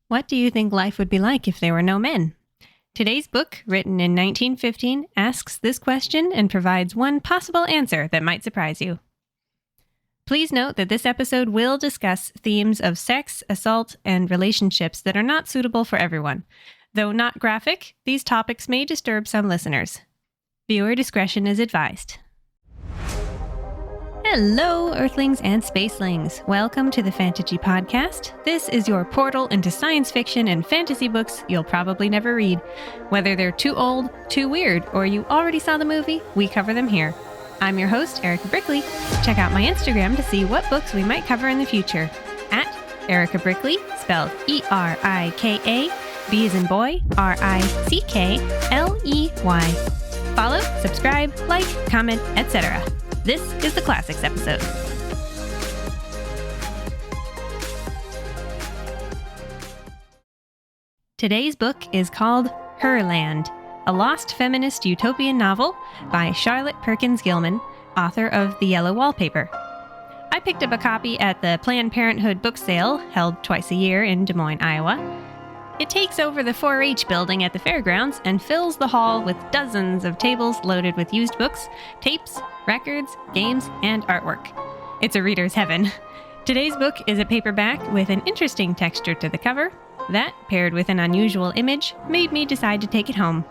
What do you think life would be like if there were no men? Today's book, written in 1915, asks this question and provides one possible answer that might surprise you. Please note that this episode will discuss themes of sex, assault, and relationships that are not suitable for everyone. Though not graphic, these topics may disturb some listeners. Viewer discretion is advised. Hello, Earthlings and Spacelings. Welcome to the Fantaji Podcast. This is your portal into science fiction and fantasy books you'll probably never read. Whether they're too old, too weird, or you already saw the movie, we cover them here. I'm your host, Erika Brickley. Check out my Instagram to see what books we might cover in the future. At Erika Brickley, spelled E-R-I-K-A, B as in boy, R-I-C-K-L-E-Y. Follow, subscribe, like, comment, etc. This is the Classics episode. Today's book is called Herland, a lost feminist utopian novel by Charlotte Perkins Gilman, author of The Yellow Wallpaper. I picked up a copy at the Planned Parenthood book sale, held twice a year in Des Moines, Iowa. It takes over the 4-H building at the fairgrounds and fills the hall with dozens of tables loaded with used books, tapes, records, games, and artwork. It's a reader's heaven. Today's book is a paperback with an interesting texture to the cover. That, paired with an unusual image, made me decide to take it home.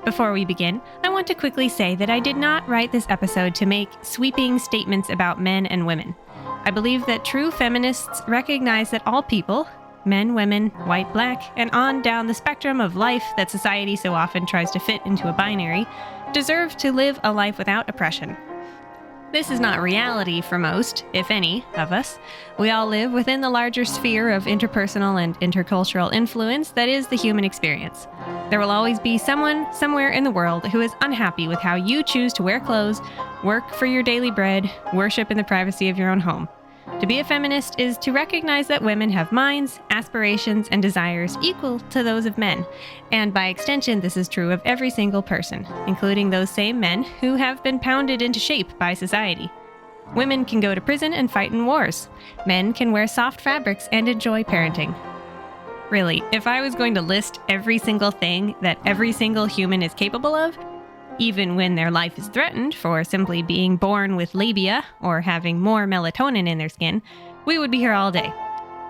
Before we begin, I want to quickly say that I did not write this episode to make sweeping statements about men and women. I believe that true feminists recognize that all people, men, women, white, black, and on down the spectrum of life that society so often tries to fit into a binary, deserve to live a life without oppression. This is not reality for most, if any, of us. We all live within the larger sphere of interpersonal and intercultural influence that is the human experience. There will always be someone, somewhere in the world, who is unhappy with how you choose to wear clothes, work for your daily bread, worship in the privacy of your own home. To be a feminist is to recognize that women have minds, aspirations, and desires equal to those of men. And by extension, this is true of every single person, including those same men who have been pounded into shape by society. Women can go to prison and fight in wars. Men can wear soft fabrics and enjoy parenting. Really, if I was going to list every single thing that every single human is capable of, even when their life is threatened for simply being born with labia or having more melatonin in their skin, we would be here all day.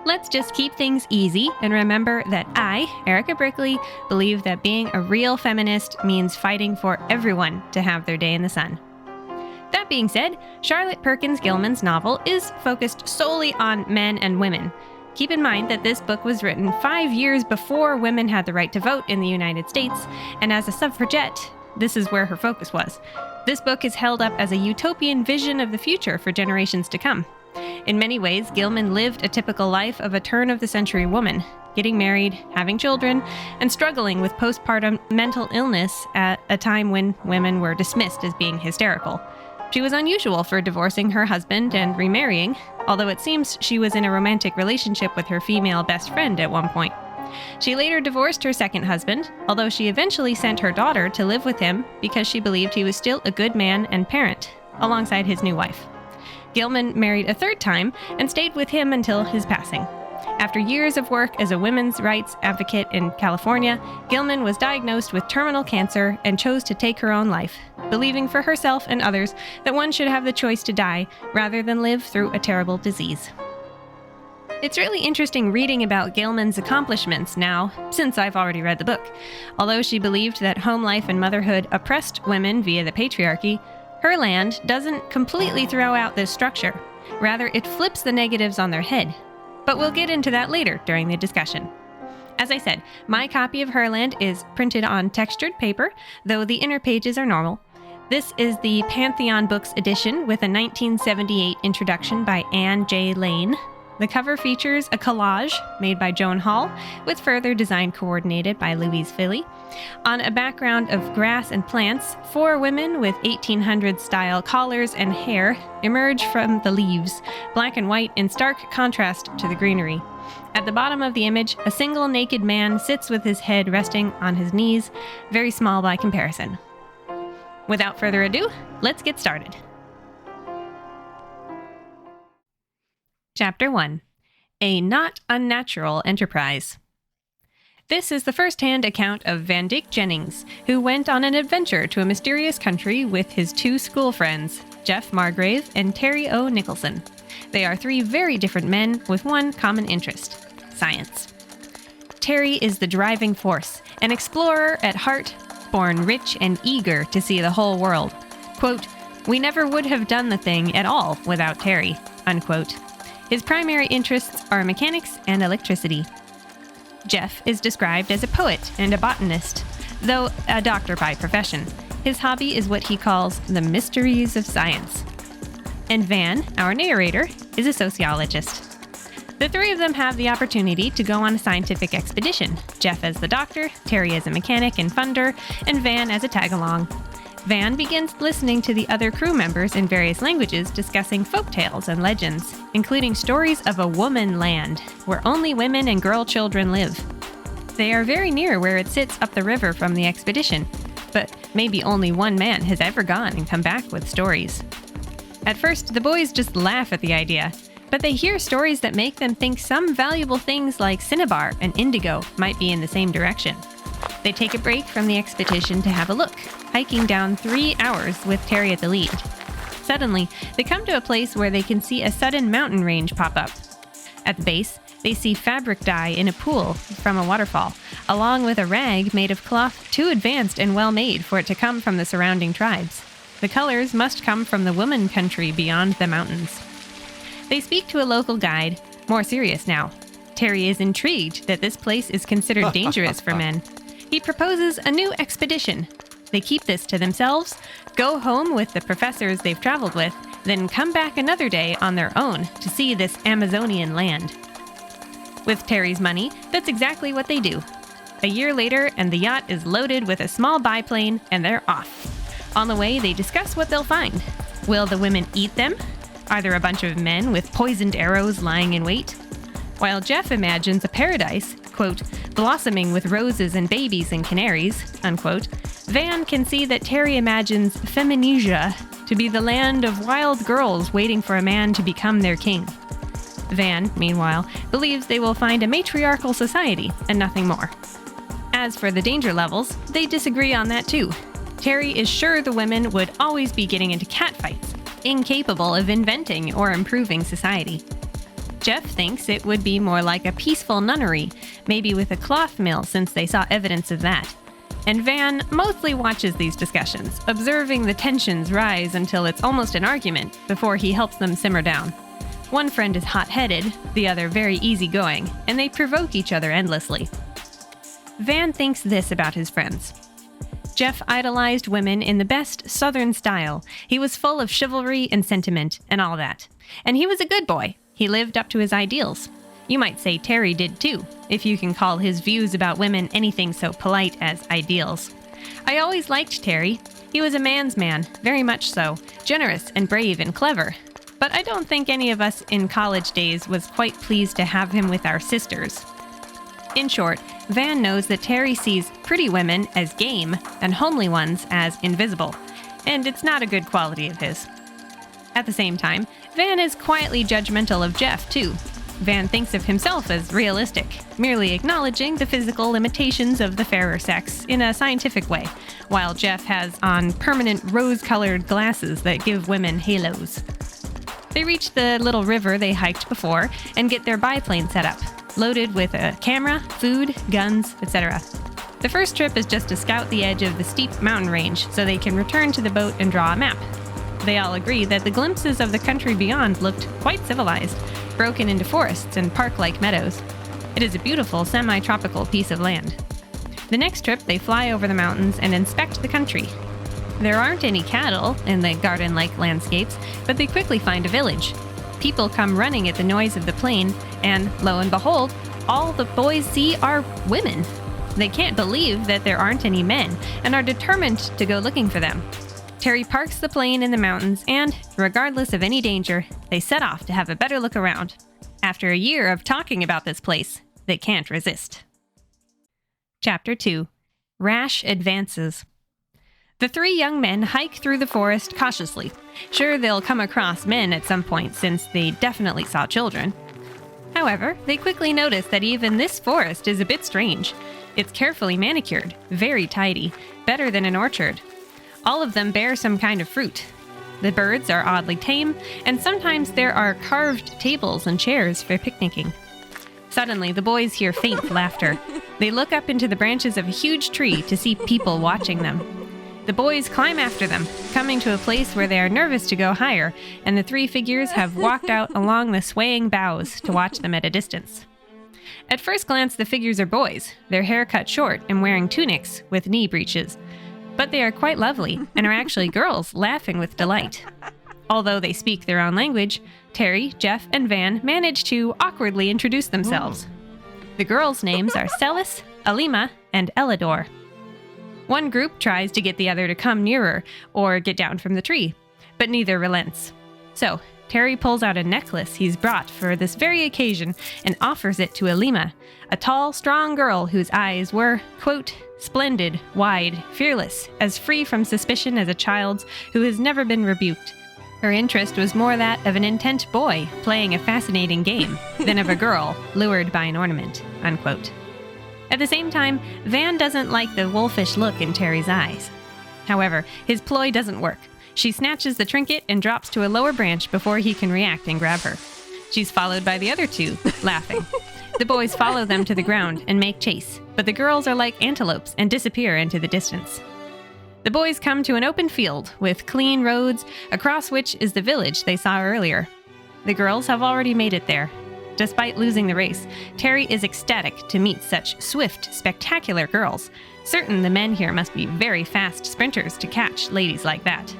Let's just keep things easy and remember that I, Erika Brickley, believe that being a real feminist means fighting for everyone to have their day in the sun. That being said, Charlotte Perkins Gilman's novel is focused solely on men and women. Keep in mind that this book was written 5 years before women had the right to vote in the United States, and as a suffragette, this is where her focus was. This book is held up as a utopian vision of the future for generations to come. In many ways, Gilman lived a typical life of a turn-of-the-century woman, getting married, having children, and struggling with postpartum mental illness at a time when women were dismissed as being hysterical. She was unusual for divorcing her husband and remarrying, although it seems she was in a romantic relationship with her female best friend at one point. She later divorced her second husband, although she eventually sent her daughter to live with him because she believed he was still a good man and parent, alongside his new wife. Gilman married a third time and stayed with him until his passing. After years of work as a women's rights advocate in California, Gilman was diagnosed with terminal cancer and chose to take her own life, believing for herself and others that one should have the choice to die rather than live through a terrible disease. It's really interesting reading about Gilman's accomplishments now, since I've already read the book. Although she believed that home life and motherhood oppressed women via the patriarchy, Herland doesn't completely throw out this structure. Rather, it flips the negatives on their head. But we'll get into that later during the discussion. As I said, my copy of Herland is printed on textured paper, though the inner pages are normal. This is the Pantheon Books edition with a 1978 introduction by Anne J. Lane. The cover features a collage made by Joan Hall, with further design coordinated by Louise Philly. On a background of grass and plants, 4 women with 1800s-style collars and hair emerge from the leaves, black and white in stark contrast to the greenery. At the bottom of the image, a single naked man sits with his head resting on his knees, very small by comparison. Without further ado, let's get started. Chapter 1. a not unnatural enterprise. This is the first-hand account of Van Dyck Jennings, who went on an adventure to a mysterious country with his two school friends, Jeff Margrave and Terry O. Nicholson. They are three very different men with one common interest: science. Terry is the driving force, an explorer at heart, born rich and eager to see the whole world. Quote, "We never would have done the thing at all without Terry," unquote. His primary interests are mechanics and electricity. Jeff is described as a poet and a botanist, though a doctor by profession. His hobby is what he calls the mysteries of science. And Van, our narrator, is a sociologist. The three of them have the opportunity to go on a scientific expedition, Jeff as the doctor, Terry as a mechanic and funder, and Van as a tag-along. Van begins listening to the other crew members in various languages discussing folktales and legends, including stories of a woman land, where only women and girl children live. They are very near where it sits up the river from the expedition, but maybe only one man has ever gone and come back with stories. At first, the boys just laugh at the idea, but they hear stories that make them think some valuable things like cinnabar and indigo might be in the same direction. They take a break from the expedition to have a look, hiking down 3 hours with Terry at the lead. Suddenly, they come to a place where they can see a sudden mountain range pop up. At the base, they see fabric dye in a pool from a waterfall, along with a rag made of cloth too advanced and well-made for it to come from the surrounding tribes. The colors must come from the woman country beyond the mountains. They speak to a local guide, more serious now. Terry is intrigued that this place is considered dangerous for men. He proposes a new expedition. They keep this to themselves, go home with the professors they've traveled with, then come back another day on their own to see this Amazonian land. With Terry's money, that's exactly what they do. A year later, and the yacht is loaded with a small biplane, and they're off. On the way, they discuss what they'll find. Will the women eat them? Are there a bunch of men with poisoned arrows lying in wait? While Jeff imagines a paradise, quote, blossoming with roses and babies and canaries, unquote, Van can see that Terry imagines Feminesia to be the land of wild girls waiting for a man to become their king. Van, meanwhile, believes they will find a matriarchal society and nothing more. As for the danger levels, they disagree on that too. Terry is sure the women would always be getting into catfights, incapable of inventing or improving society. Jeff thinks it would be more like a peaceful nunnery, maybe with a cloth mill since they saw evidence of that. And Van mostly watches these discussions, observing the tensions rise until it's almost an argument before he helps them simmer down. One friend is hot-headed, the other very easygoing, and they provoke each other endlessly. Van thinks this about his friends. Jeff idolized women in the best Southern style. He was full of chivalry and sentiment and all that. And he was a good boy. He lived up to his ideals. You might say Terry did too, if you can call his views about women anything so polite as ideals. I always liked Terry. He was a man's man, very much so, generous and brave and clever. But I don't think any of us in college days was quite pleased to have him with our sisters. In short, Van knows that Terry sees pretty women as game and homely ones as invisible, and it's not a good quality of his. At the same time, Van is quietly judgmental of Jeff, too. Van thinks of himself as realistic, merely acknowledging the physical limitations of the fairer sex in a scientific way, while Jeff has on permanent rose-colored glasses that give women halos. They reach the little river they hiked before and get their biplane set up, loaded with a camera, food, guns, etc. The first trip is just to scout the edge of the steep mountain range so they can return to the boat and draw a map. They all agree that the glimpses of the country beyond looked quite civilized, broken into forests and park-like meadows. It is a beautiful, semi-tropical piece of land. The next trip, they fly over the mountains and inspect the country. There aren't any cattle in the garden-like landscapes, but they quickly find a village. People come running at the noise of the plane, and lo and behold, all the boys see are women. They can't believe that there aren't any men, and are determined to go looking for them. Terry parks the plane in the mountains, and, regardless of any danger, they set off to have a better look around. After a year of talking about this place, they can't resist. Chapter 2. Rash Advances. The three young men hike through the forest cautiously. Sure, they'll come across men at some point since they definitely saw children. However, they quickly notice that even this forest is a bit strange. It's carefully manicured, very tidy, better than an orchard. All of them bear some kind of fruit. The birds are oddly tame, and sometimes there are carved tables and chairs for picnicking. Suddenly, the boys hear faint laughter. They look up into the branches of a huge tree to see people watching them. The boys climb after them, coming to a place where they are nervous to go higher, and the three figures have walked out along the swaying boughs to watch them at a distance. At first glance, the figures are boys, their hair cut short and wearing tunics with knee breeches. But they are quite lovely and are actually girls laughing with delight. Although they speak their own language, Terry, Jeff, and Van manage to awkwardly introduce themselves. The girls' names are Celis, Alima, and Elidor. One group tries to get the other to come nearer or get down from the tree, but neither relents. So, Terry pulls out a necklace he's brought for this very occasion and offers it to Alima, a tall, strong girl whose eyes were, quote, splendid, wide, fearless, as free from suspicion as a child's who has never been rebuked. Her interest was more that of an intent boy playing a fascinating game than of a girl lured by an ornament, unquote. At the same time, Van doesn't like the wolfish look in Terry's eyes. However, his ploy doesn't work. She snatches the trinket and drops to a lower branch before he can react and grab her. She's followed by the other two, laughing. The boys follow them to the ground and make chase, but the girls are like antelopes and disappear into the distance. The boys come to an open field with clean roads, across which is the village they saw earlier. The girls have already made it there. Despite losing the race, Terry is ecstatic to meet such swift, spectacular girls, certain the men here must be very fast sprinters to catch ladies like that.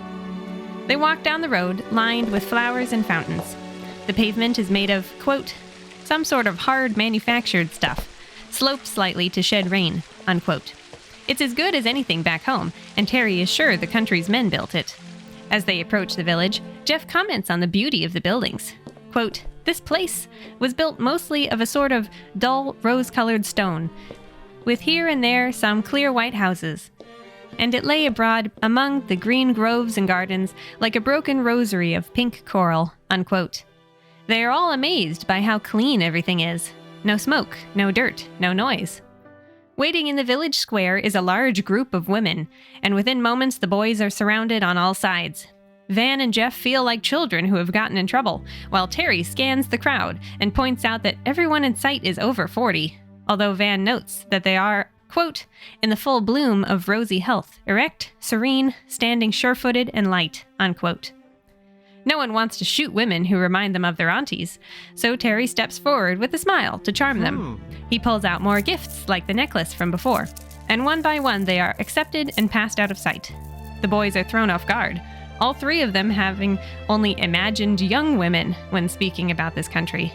They walk down the road, lined with flowers and fountains. The pavement is made of, quote, some sort of hard manufactured stuff, sloped slightly to shed rain, unquote. It's as good as anything back home, and Terry is sure the country's men built it. As they approach the village, Jeff comments on the beauty of the buildings. Quote, this place was built mostly of a sort of dull rose-colored stone, with here and there some clear white houses. And it lay abroad among the green groves and gardens like a broken rosary of pink coral, unquote. They are all amazed by how clean everything is. No smoke, no dirt, no noise. Waiting in the village square is a large group of women, and within moments the boys are surrounded on all sides. Van and Jeff feel like children who have gotten in trouble, while Terry scans the crowd and points out that everyone in sight is over 40, although Van notes that they are, quote, in the full bloom of rosy health, erect, serene, standing sure-footed and light, unquote. No one wants to shoot women who remind them of their aunties, so Terry steps forward with a smile to charm them. He pulls out more gifts, like the necklace from before, and one by one they are accepted and passed out of sight. The boys are thrown off guard, all three of them having only imagined young women when speaking about this country.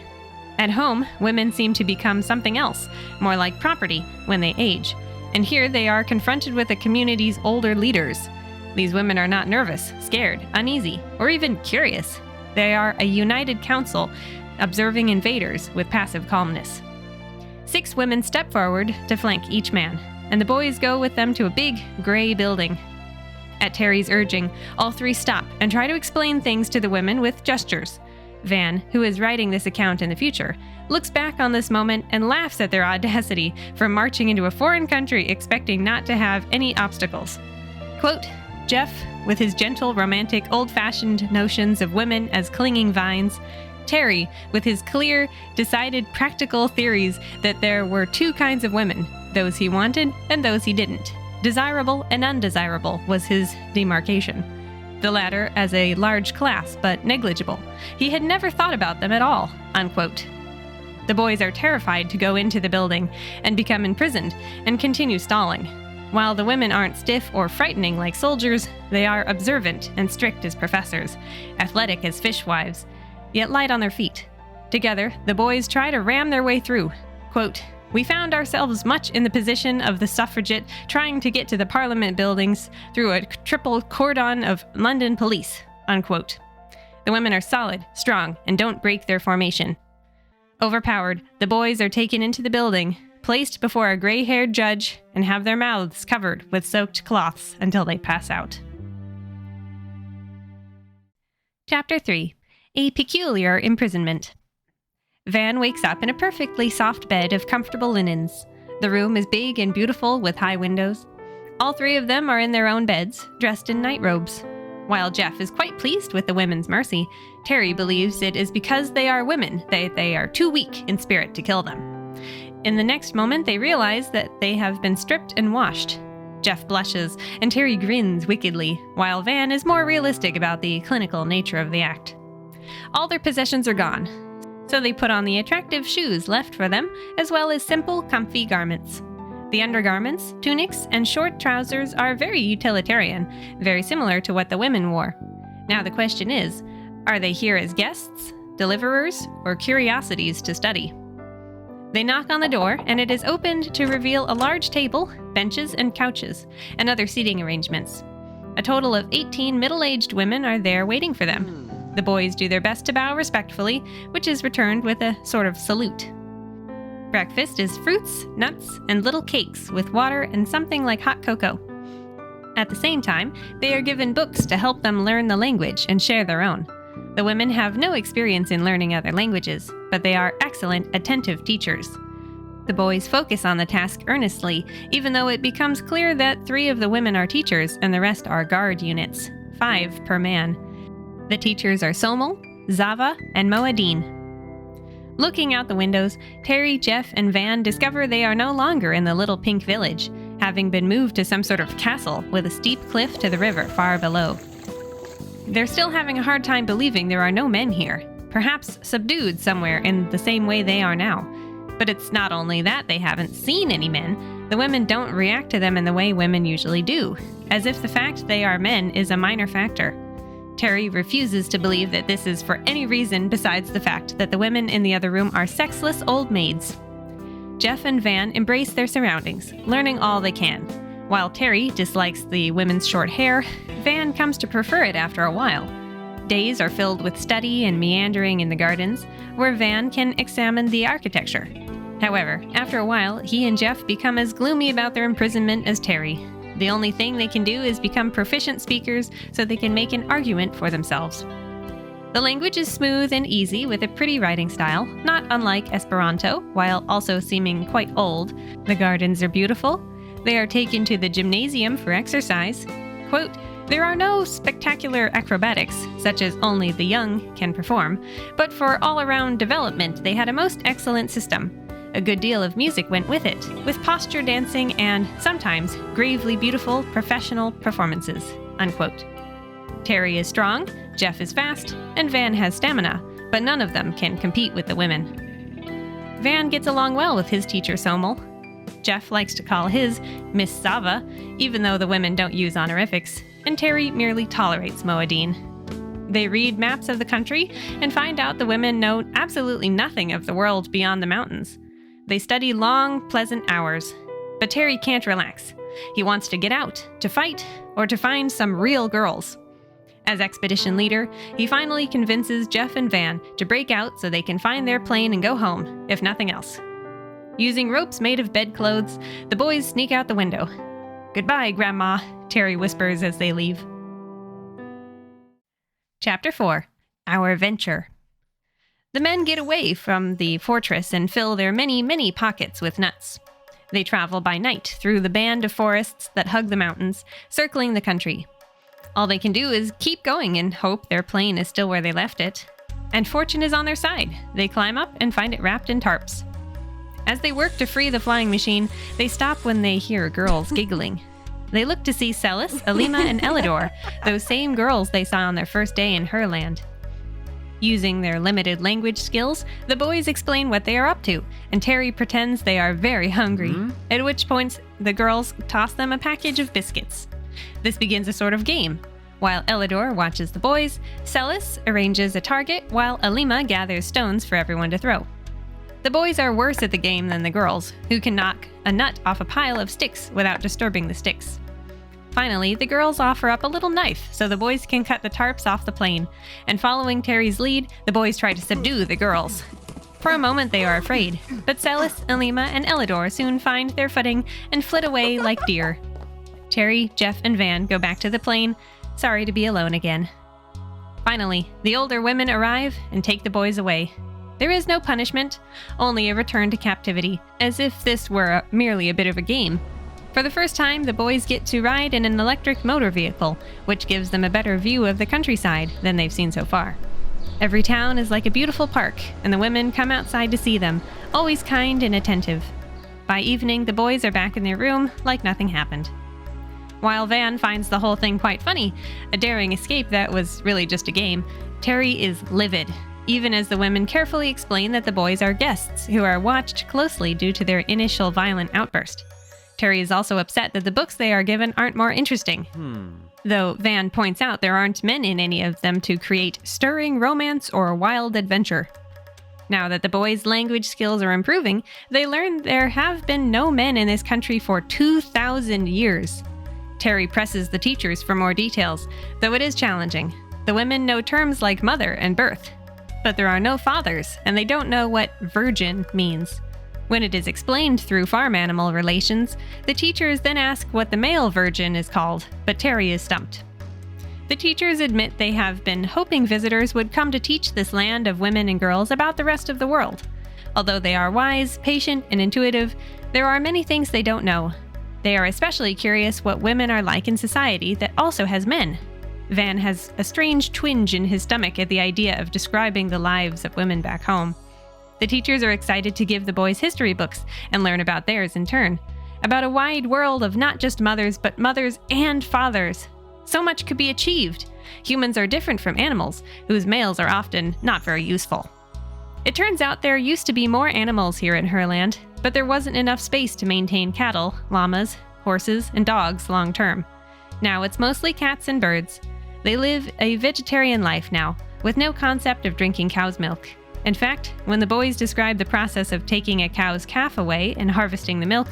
At home, women seem to become something else, more like property, when they age, and here they are confronted with the community's older leaders. These women are not nervous, scared, uneasy, or even curious. They are a united council, observing invaders with passive calmness. 6 women step forward to flank each man, and the boys go with them to a big, gray building. At Terry's urging, all 3 stop and try to explain things to the women with gestures. Van, who is writing this account in the future, looks back on this moment and laughs at their audacity for marching into a foreign country expecting not to have any obstacles. Quote, Jeff, with his gentle, romantic, old-fashioned notions of women as clinging vines, Terry, with his clear, decided, practical theories that there were 2 kinds of women, those he wanted and those he didn't. Desirable and undesirable was his demarcation. The latter as a large class, but negligible. He had never thought about them at all, unquote. The boys are terrified to go into the building and become imprisoned and continue stalling. While the women aren't stiff or frightening like soldiers, they are observant and strict as professors, athletic as fishwives, yet light on their feet. Together, the boys try to ram their way through. Quote, we found ourselves much in the position of the suffragette trying to get to the Parliament buildings through a triple cordon of London police, unquote. The women are solid, strong, and don't break their formation. Overpowered, the boys are taken into the building, placed before a gray-haired judge, and have their mouths covered with soaked cloths until they pass out. Chapter 3. A Peculiar Imprisonment. Van wakes up in a perfectly soft bed of comfortable linens. The room is big and beautiful with high windows. All three of them are in their own beds, dressed in night robes. While Jeff is quite pleased with the women's mercy, Terry believes it is because they are women, they are too weak in spirit to kill them. In the next moment, they realize that they have been stripped and washed. Jeff blushes, and Terry grins wickedly, while Van is more realistic about the clinical nature of the act. All their possessions are gone, so they put on the attractive shoes left for them, as well as simple, comfy garments. The undergarments, tunics, and short trousers are very utilitarian, very similar to what the women wore. Now the question is, are they here as guests, deliverers, or curiosities to study? They knock on the door, and it is opened to reveal a large table, benches, and couches, and other seating arrangements. A total of 18 middle-aged women are there waiting for them. The boys do their best to bow respectfully, which is returned with a sort of salute. Breakfast is fruits, nuts, and little cakes with water and something like hot cocoa. At the same time, they are given books to help them learn the language and share their own. The women have no experience in learning other languages, but they are excellent, attentive teachers. The boys focus on the task earnestly, even though it becomes clear that 3 of the women are teachers and the rest are guard units, 5 per man. The teachers are Somel, Zava, and Moadine. Looking out the windows, Terry, Jeff, and Van discover they are no longer in the little pink village, having been moved to some sort of castle with a steep cliff to the river far below. They're still having a hard time believing there are no men here, perhaps subdued somewhere in the same way they are now. But it's not only that they haven't seen any men, the women don't react to them in the way women usually do, as if the fact they are men is a minor factor. Terry refuses to believe that this is for any reason besides the fact that the women in the other room are sexless old maids. Jeff and Van embrace their surroundings, learning all they can. While Terry dislikes the women's short hair, Van comes to prefer it after a while. Days are filled with study and meandering in the gardens, where Van can examine the architecture. However, after a while, he and Jeff become as gloomy about their imprisonment as Terry. The only thing they can do is become proficient speakers so they can make an argument for themselves. The language is smooth and easy with a pretty writing style, not unlike Esperanto, while also seeming quite old. The gardens are beautiful. They are taken to the gymnasium for exercise. Quote, "There are no spectacular acrobatics, such as only the young can perform, but for all-around development they had a most excellent system. A good deal of music went with it, with posture dancing and, sometimes, gravely beautiful professional performances." Unquote. Terry is strong, Jeff is fast, and Van has stamina, but none of them can compete with the women. Van gets along well with his teacher Somel. Jeff likes to call his Miss Zava, even though the women don't use honorifics, and Terry merely tolerates Moadine. They read maps of the country and find out the women know absolutely nothing of the world beyond the mountains. They study long, pleasant hours. But Terry can't relax. He wants to get out, to fight, or to find some real girls. As expedition leader, he finally convinces Jeff and Van to break out so they can find their plane and go home, if nothing else. Using ropes made of bedclothes, the boys sneak out the window. "Goodbye, Grandma," Terry whispers as they leave. Chapter 4. Our Venture. The men get away from the fortress and fill their many, many pockets with nuts. They travel by night through the band of forests that hug the mountains, circling the country. All they can do is keep going and hope their plane is still where they left it. And fortune is on their side. They climb up and find it wrapped in tarps. As they work to free the flying machine, they stop when they hear girls giggling. They look to see Celis, Alima, and Elidor, those same girls they saw on their first day in Herland. Using their limited language skills, the boys explain what they are up to, and Terry pretends they are very hungry, at which point the girls toss them a package of biscuits. This begins a sort of game. While Elidor watches the boys, Celis arranges a target while Alima gathers stones for everyone to throw. The boys are worse at the game than the girls, who can knock a nut off a pile of sticks without disturbing the sticks. Finally, the girls offer up a little knife so the boys can cut the tarps off the plane, and following Terry's lead, the boys try to subdue the girls. For a moment they are afraid, but Celis, Alima, and Elidor soon find their footing and flit away like deer. Terry, Jeff, and Van go back to the plane, sorry to be alone again. Finally, the older women arrive and take the boys away. There is no punishment, only a return to captivity, as if this were merely a bit of a game. For the first time, the boys get to ride in an electric motor vehicle, which gives them a better view of the countryside than they've seen so far. Every town is like a beautiful park, and the women come outside to see them, always kind and attentive. By evening, the boys are back in their room like nothing happened. While Van finds the whole thing quite funny, a daring escape that was really just a game, Terry is livid, even as the women carefully explain that the boys are guests who are watched closely due to their initial violent outburst. Terry is also upset that the books they are given aren't more interesting. Though Van points out there aren't men in any of them to create stirring romance or wild adventure. Now that the boys' language skills are improving, they learn there have been no men in this country for 2,000 years. Terry presses the teachers for more details, though it is challenging. The women know terms like mother and birth, but there are no fathers, and they don't know what virgin means. When it is explained through farm animal relations, the teachers then ask what the male virgin is called, but Terry is stumped. The teachers admit they have been hoping visitors would come to teach this land of women and girls about the rest of the world. Although they are wise, patient, and intuitive, there are many things they don't know. They are especially curious what women are like in society that also has men. Van has a strange twinge in his stomach at the idea of describing the lives of women back home. The teachers are excited to give the boys history books and learn about theirs in turn. About a wide world of not just mothers, but mothers and fathers. So much could be achieved. Humans are different from animals, whose males are often not very useful. It turns out there used to be more animals here in Herland, but there wasn't enough space to maintain cattle, llamas, horses, and dogs long term. Now it's mostly cats and birds. They live a vegetarian life now, with no concept of drinking cow's milk. In fact, when the boys describe the process of taking a cow's calf away and harvesting the milk,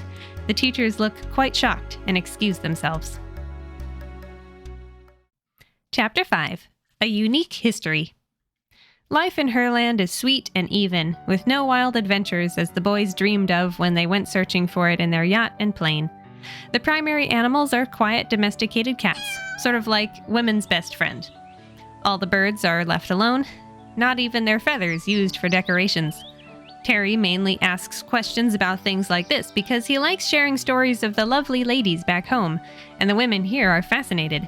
the teachers look quite shocked and excuse themselves. Chapter 5. A Unique History. Life in Herland is sweet and even, with no wild adventures as the boys dreamed of when they went searching for it in their yacht and plane. The primary animals are quiet, domesticated cats, sort of like women's best friend. All the birds are left alone, not even their feathers used for decorations. Terry mainly asks questions about things like this because he likes sharing stories of the lovely ladies back home, and the women here are fascinated.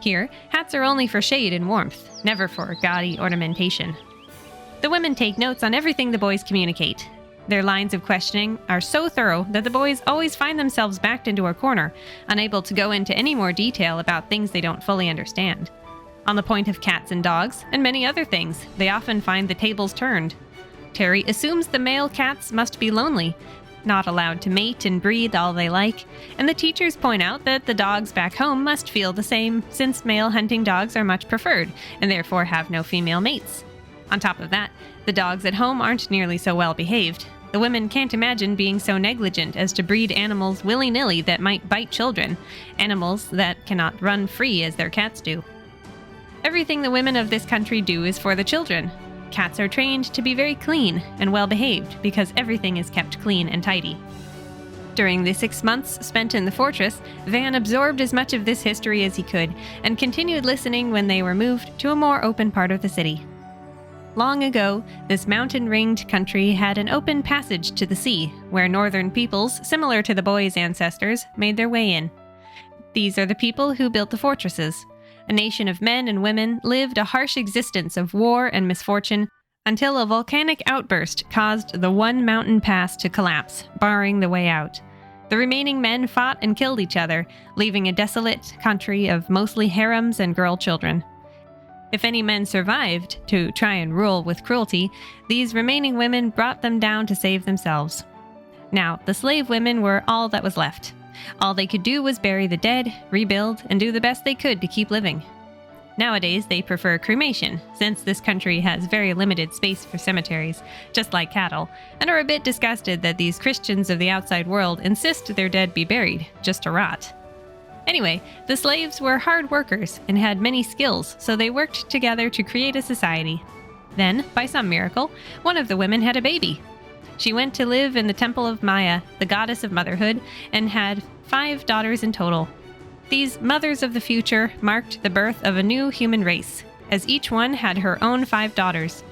Here, hats are only for shade and warmth, never for gaudy ornamentation. The women take notes on everything the boys communicate. Their lines of questioning are so thorough that the boys always find themselves backed into a corner, unable to go into any more detail about things they don't fully understand. On the point of cats and dogs, and many other things, they often find the tables turned. Terry assumes the male cats must be lonely, not allowed to mate and breed all they like, and the teachers point out that the dogs back home must feel the same since male hunting dogs are much preferred, and therefore have no female mates. On top of that, the dogs at home aren't nearly so well behaved. The women can't imagine being so negligent as to breed animals willy-nilly that might bite children, animals that cannot run free as their cats do. Everything the women of this country do is for the children. Cats are trained to be very clean and well-behaved because everything is kept clean and tidy. During the 6 months spent in the fortress, Van absorbed as much of this history as he could and continued listening when they were moved to a more open part of the city. Long ago, this mountain-ringed country had an open passage to the sea, where northern peoples, similar to the boys' ancestors, made their way in. These are the people who built the fortresses. A nation of men and women lived a harsh existence of war and misfortune until a volcanic outburst caused the one mountain pass to collapse, barring the way out. The remaining men fought and killed each other, leaving a desolate country of mostly harems and girl children. If any men survived to try and rule with cruelty, these remaining women brought them down to save themselves. Now, the slave women were all that was left. All they could do was bury the dead, rebuild, and do the best they could to keep living. Nowadays, they prefer cremation, since this country has very limited space for cemeteries, just like cattle, and are a bit disgusted that these Christians of the outside world insist their dead be buried, just to rot. Anyway, the slaves were hard workers and had many skills, so they worked together to create a society. Then, by some miracle, one of the women had a baby. She went to live in the temple of Maya, the goddess of motherhood, and had 5 daughters in total. These mothers of the future marked the birth of a new human race, as each one had her own 5 daughters.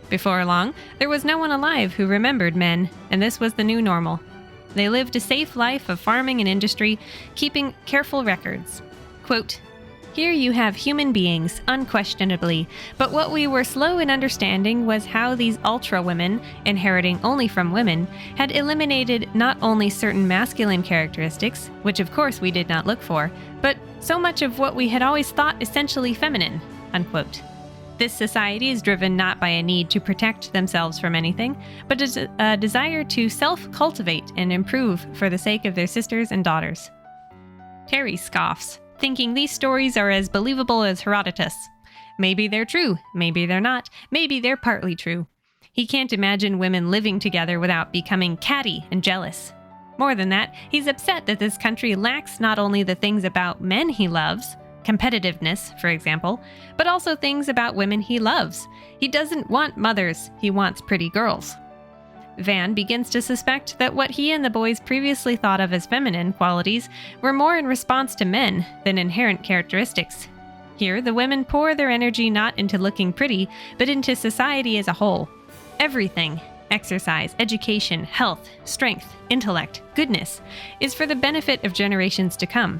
Before long, there was no one alive who remembered men, and this was the new normal. They lived a safe life of farming and industry, keeping careful records. Quote, "Here you have human beings, unquestionably, but what we were slow in understanding was how these ultra women, inheriting only from women, had eliminated not only certain masculine characteristics, which of course we did not look for, but so much of what we had always thought essentially feminine." Unquote. This society is driven not by a need to protect themselves from anything, but a desire to self-cultivate and improve for the sake of their sisters and daughters. Terry scoffs, thinking these stories are as believable as Herodotus. Maybe they're true, maybe they're not, maybe they're partly true. He can't imagine women living together without becoming catty and jealous. More than that, he's upset that this country lacks not only the things about men he loves, competitiveness, for example, but also things about women he loves. He doesn't want mothers, he wants pretty girls. Van begins to suspect that what he and the boys previously thought of as feminine qualities were more in response to men than inherent characteristics. Here, the women pour their energy not into looking pretty, but into society as a whole. Everything, exercise, education, health, strength, intellect, goodness, is for the benefit of generations to come.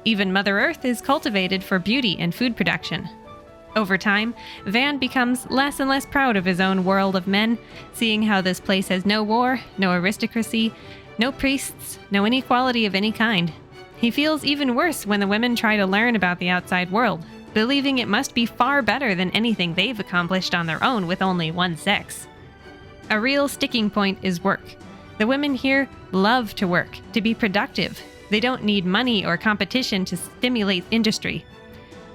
Even Mother Earth is cultivated for beauty and food production. Over time, Van becomes less and less proud of his own world of men, seeing how this place has no war, no aristocracy, no priests, no inequality of any kind. He feels even worse when the women try to learn about the outside world, believing it must be far better than anything they've accomplished on their own with only one sex. A real sticking point is work. The women here love to work, to be productive. They don't need money or competition to stimulate industry.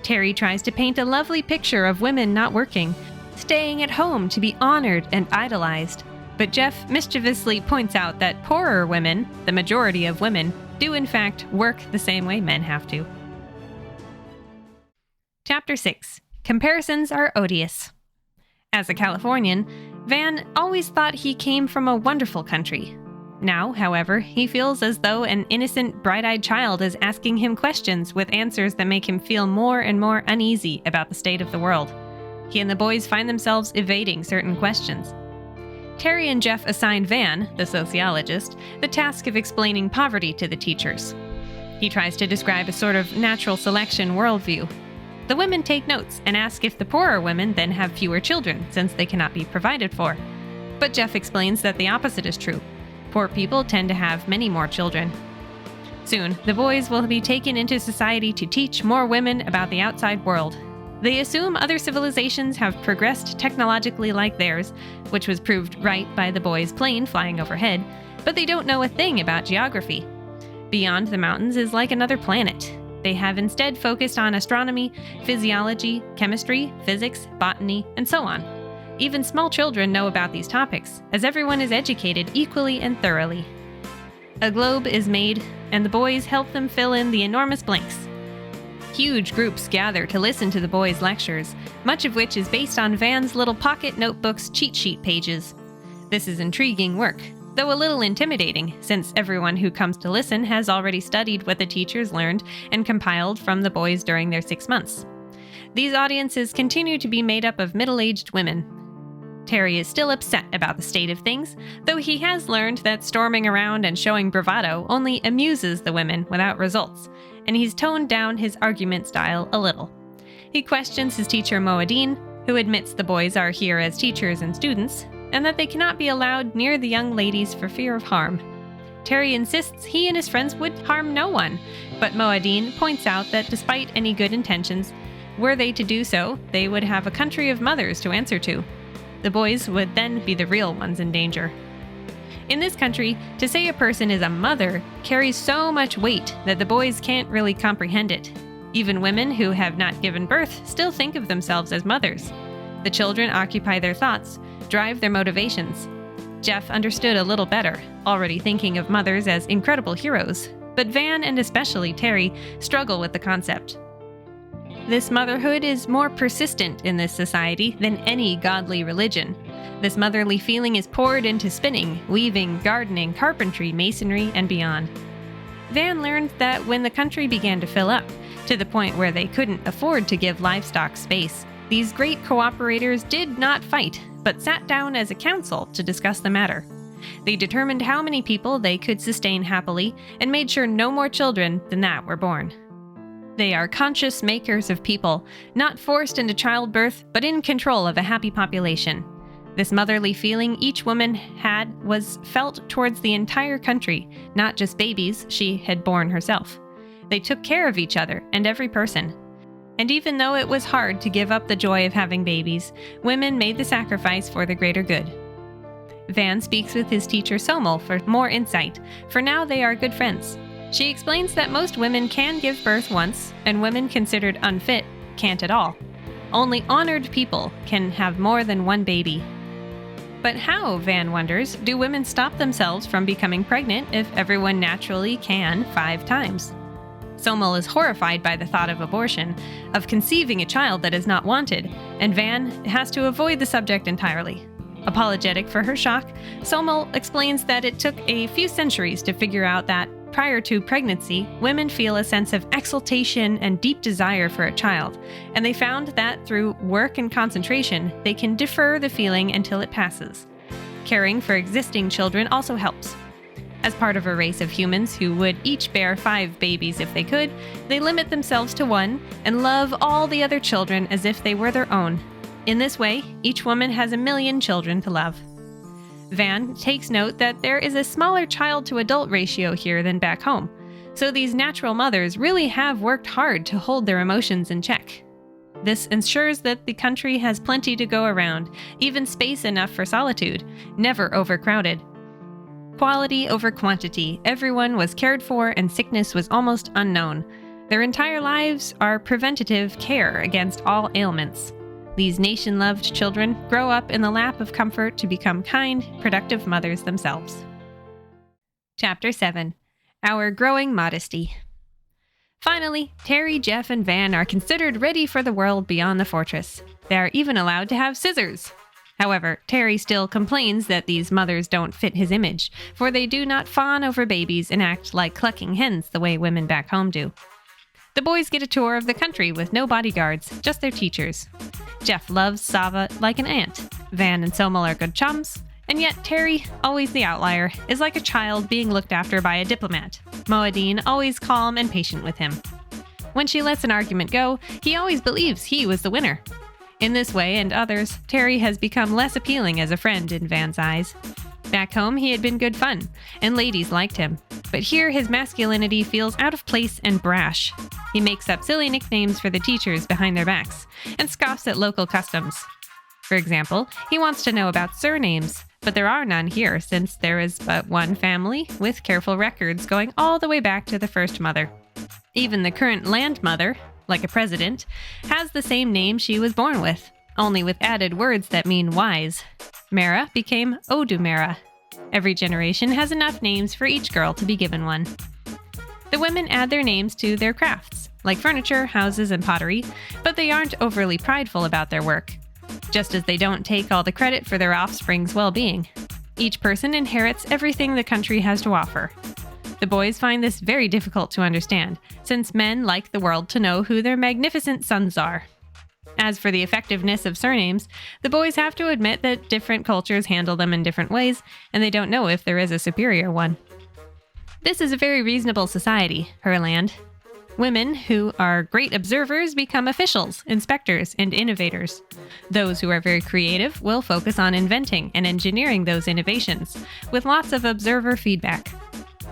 Terry tries to paint a lovely picture of women not working, staying at home to be honored and idolized. But Jeff mischievously points out that poorer women, the majority of women, do in fact work the same way men have to. Chapter 6. Comparisons are odious. As a Californian, Van always thought he came from a wonderful country. Now, however, he feels as though an innocent, bright-eyed child is asking him questions with answers that make him feel more and more uneasy about the state of the world. He and the boys find themselves evading certain questions. Terry and Jeff assign Van, the sociologist, the task of explaining poverty to the teachers. He tries to describe a sort of natural selection worldview. The women take notes and ask if the poorer women then have fewer children, since they cannot be provided for. But Jeff explains that the opposite is true. Poor people tend to have many more children. Soon, the boys will be taken into society to teach more women about the outside world. They assume other civilizations have progressed technologically like theirs, which was proved right by the boys' plane flying overhead, but they don't know a thing about geography. Beyond the mountains is like another planet. They have instead focused on astronomy, physiology, chemistry, physics, botany, and so on. Even small children know about these topics, as everyone is educated equally and thoroughly. A globe is made, and the boys help them fill in the enormous blanks. Huge groups gather to listen to the boys' lectures, much of which is based on Van's little pocket notebook's cheat sheet pages. This is intriguing work, though a little intimidating, since everyone who comes to listen has already studied what the teachers learned and compiled from the boys during their 6 months. These audiences continue to be made up of middle-aged women. Terry is still upset about the state of things, though he has learned that storming around and showing bravado only amuses the women without results, and he's toned down his argument style a little. He questions his teacher Moadine, who admits the boys are here as teachers and students, and that they cannot be allowed near the young ladies for fear of harm. Terry insists he and his friends would harm no one, but Moadine points out that despite any good intentions, were they to do so, they would have a country of mothers to answer to. The boys would then be the real ones in danger. In this country, to say a person is a mother carries so much weight that the boys can't really comprehend it. Even women who have not given birth still think of themselves as mothers. The children occupy their thoughts, drive their motivations. Jeff understood a little better, already thinking of mothers as incredible heroes, but Van and especially Terry struggle with the concept. This motherhood is more persistent in this society than any godly religion. This motherly feeling is poured into spinning, weaving, gardening, carpentry, masonry, and beyond. Van learned that when the country began to fill up, to the point where they couldn't afford to give livestock space, these great cooperators did not fight, but sat down as a council to discuss the matter. They determined how many people they could sustain happily and made sure no more children than that were born. They are conscious makers of people, not forced into childbirth, but in control of a happy population. This motherly feeling each woman had was felt towards the entire country, not just babies she had borne herself. They took care of each other and every person. And even though it was hard to give up the joy of having babies, women made the sacrifice for the greater good. Van speaks with his teacher Somel for more insight, for now they are good friends. She explains that most women can give birth once, and women considered unfit can't at all. Only honored people can have more than one baby. But how, Van wonders, do women stop themselves from becoming pregnant if everyone naturally can 5 times? Somel is horrified by the thought of abortion, of conceiving a child that is not wanted, and Van has to avoid the subject entirely. Apologetic for her shock, Somel explains that it took a few centuries to figure out that, prior to pregnancy, women feel a sense of exultation and deep desire for a child, and they found that through work and concentration, they can defer the feeling until it passes. Caring for existing children also helps. As part of a race of humans who would each bear 5 babies if they could, they limit themselves to 1 and love all the other children as if they were their own. In this way, each woman has 1,000,000 children to love. Van takes note that there is a smaller child-to-adult ratio here than back home, so these natural mothers really have worked hard to hold their emotions in check. This ensures that the country has plenty to go around, even space enough for solitude, never overcrowded. Quality over quantity, everyone was cared for and sickness was almost unknown. Their entire lives are preventative care against all ailments. These nation-loved children grow up in the lap of comfort to become kind, productive mothers themselves. Chapter 7. Our Growing Modesty. Finally, Terry, Jeff, and Van are considered ready for the world beyond the fortress. They are even allowed to have scissors. However, Terry still complains that these mothers don't fit his image, for they do not fawn over babies and act like clucking hens the way women back home do. The boys get a tour of the country with no bodyguards, just their teachers. Jeff loves Sava like an aunt. Van and Somel are good chums. And yet Terry, always the outlier, is like a child being looked after by a diplomat. Moadine always calm and patient with him. When she lets an argument go, he always believes he was the winner. In this way and others, Terry has become less appealing as a friend in Van's eyes. Back home, he had been good fun, and ladies liked him. But here, his masculinity feels out of place and brash. He makes up silly nicknames for the teachers behind their backs, and scoffs at local customs. For example, he wants to know about surnames, but there are none here since there is but one family, with careful records going all the way back to the first mother. Even the current land mother, like a president, has the same name she was born with, only with added words that mean wise. Mara became Odumera. Every generation has enough names for each girl to be given one. The women add their names to their crafts, like furniture, houses, and pottery, but they aren't overly prideful about their work, just as they don't take all the credit for their offspring's well-being. Each person inherits everything the country has to offer. The boys find this very difficult to understand, since men like the world to know who their magnificent sons are. As for the effectiveness of surnames, the boys have to admit that different cultures handle them in different ways, and they don't know if there is a superior one. This is a very reasonable society, Herland. Women who are great observers become officials, inspectors, and innovators. Those who are very creative will focus on inventing and engineering those innovations, with lots of observer feedback.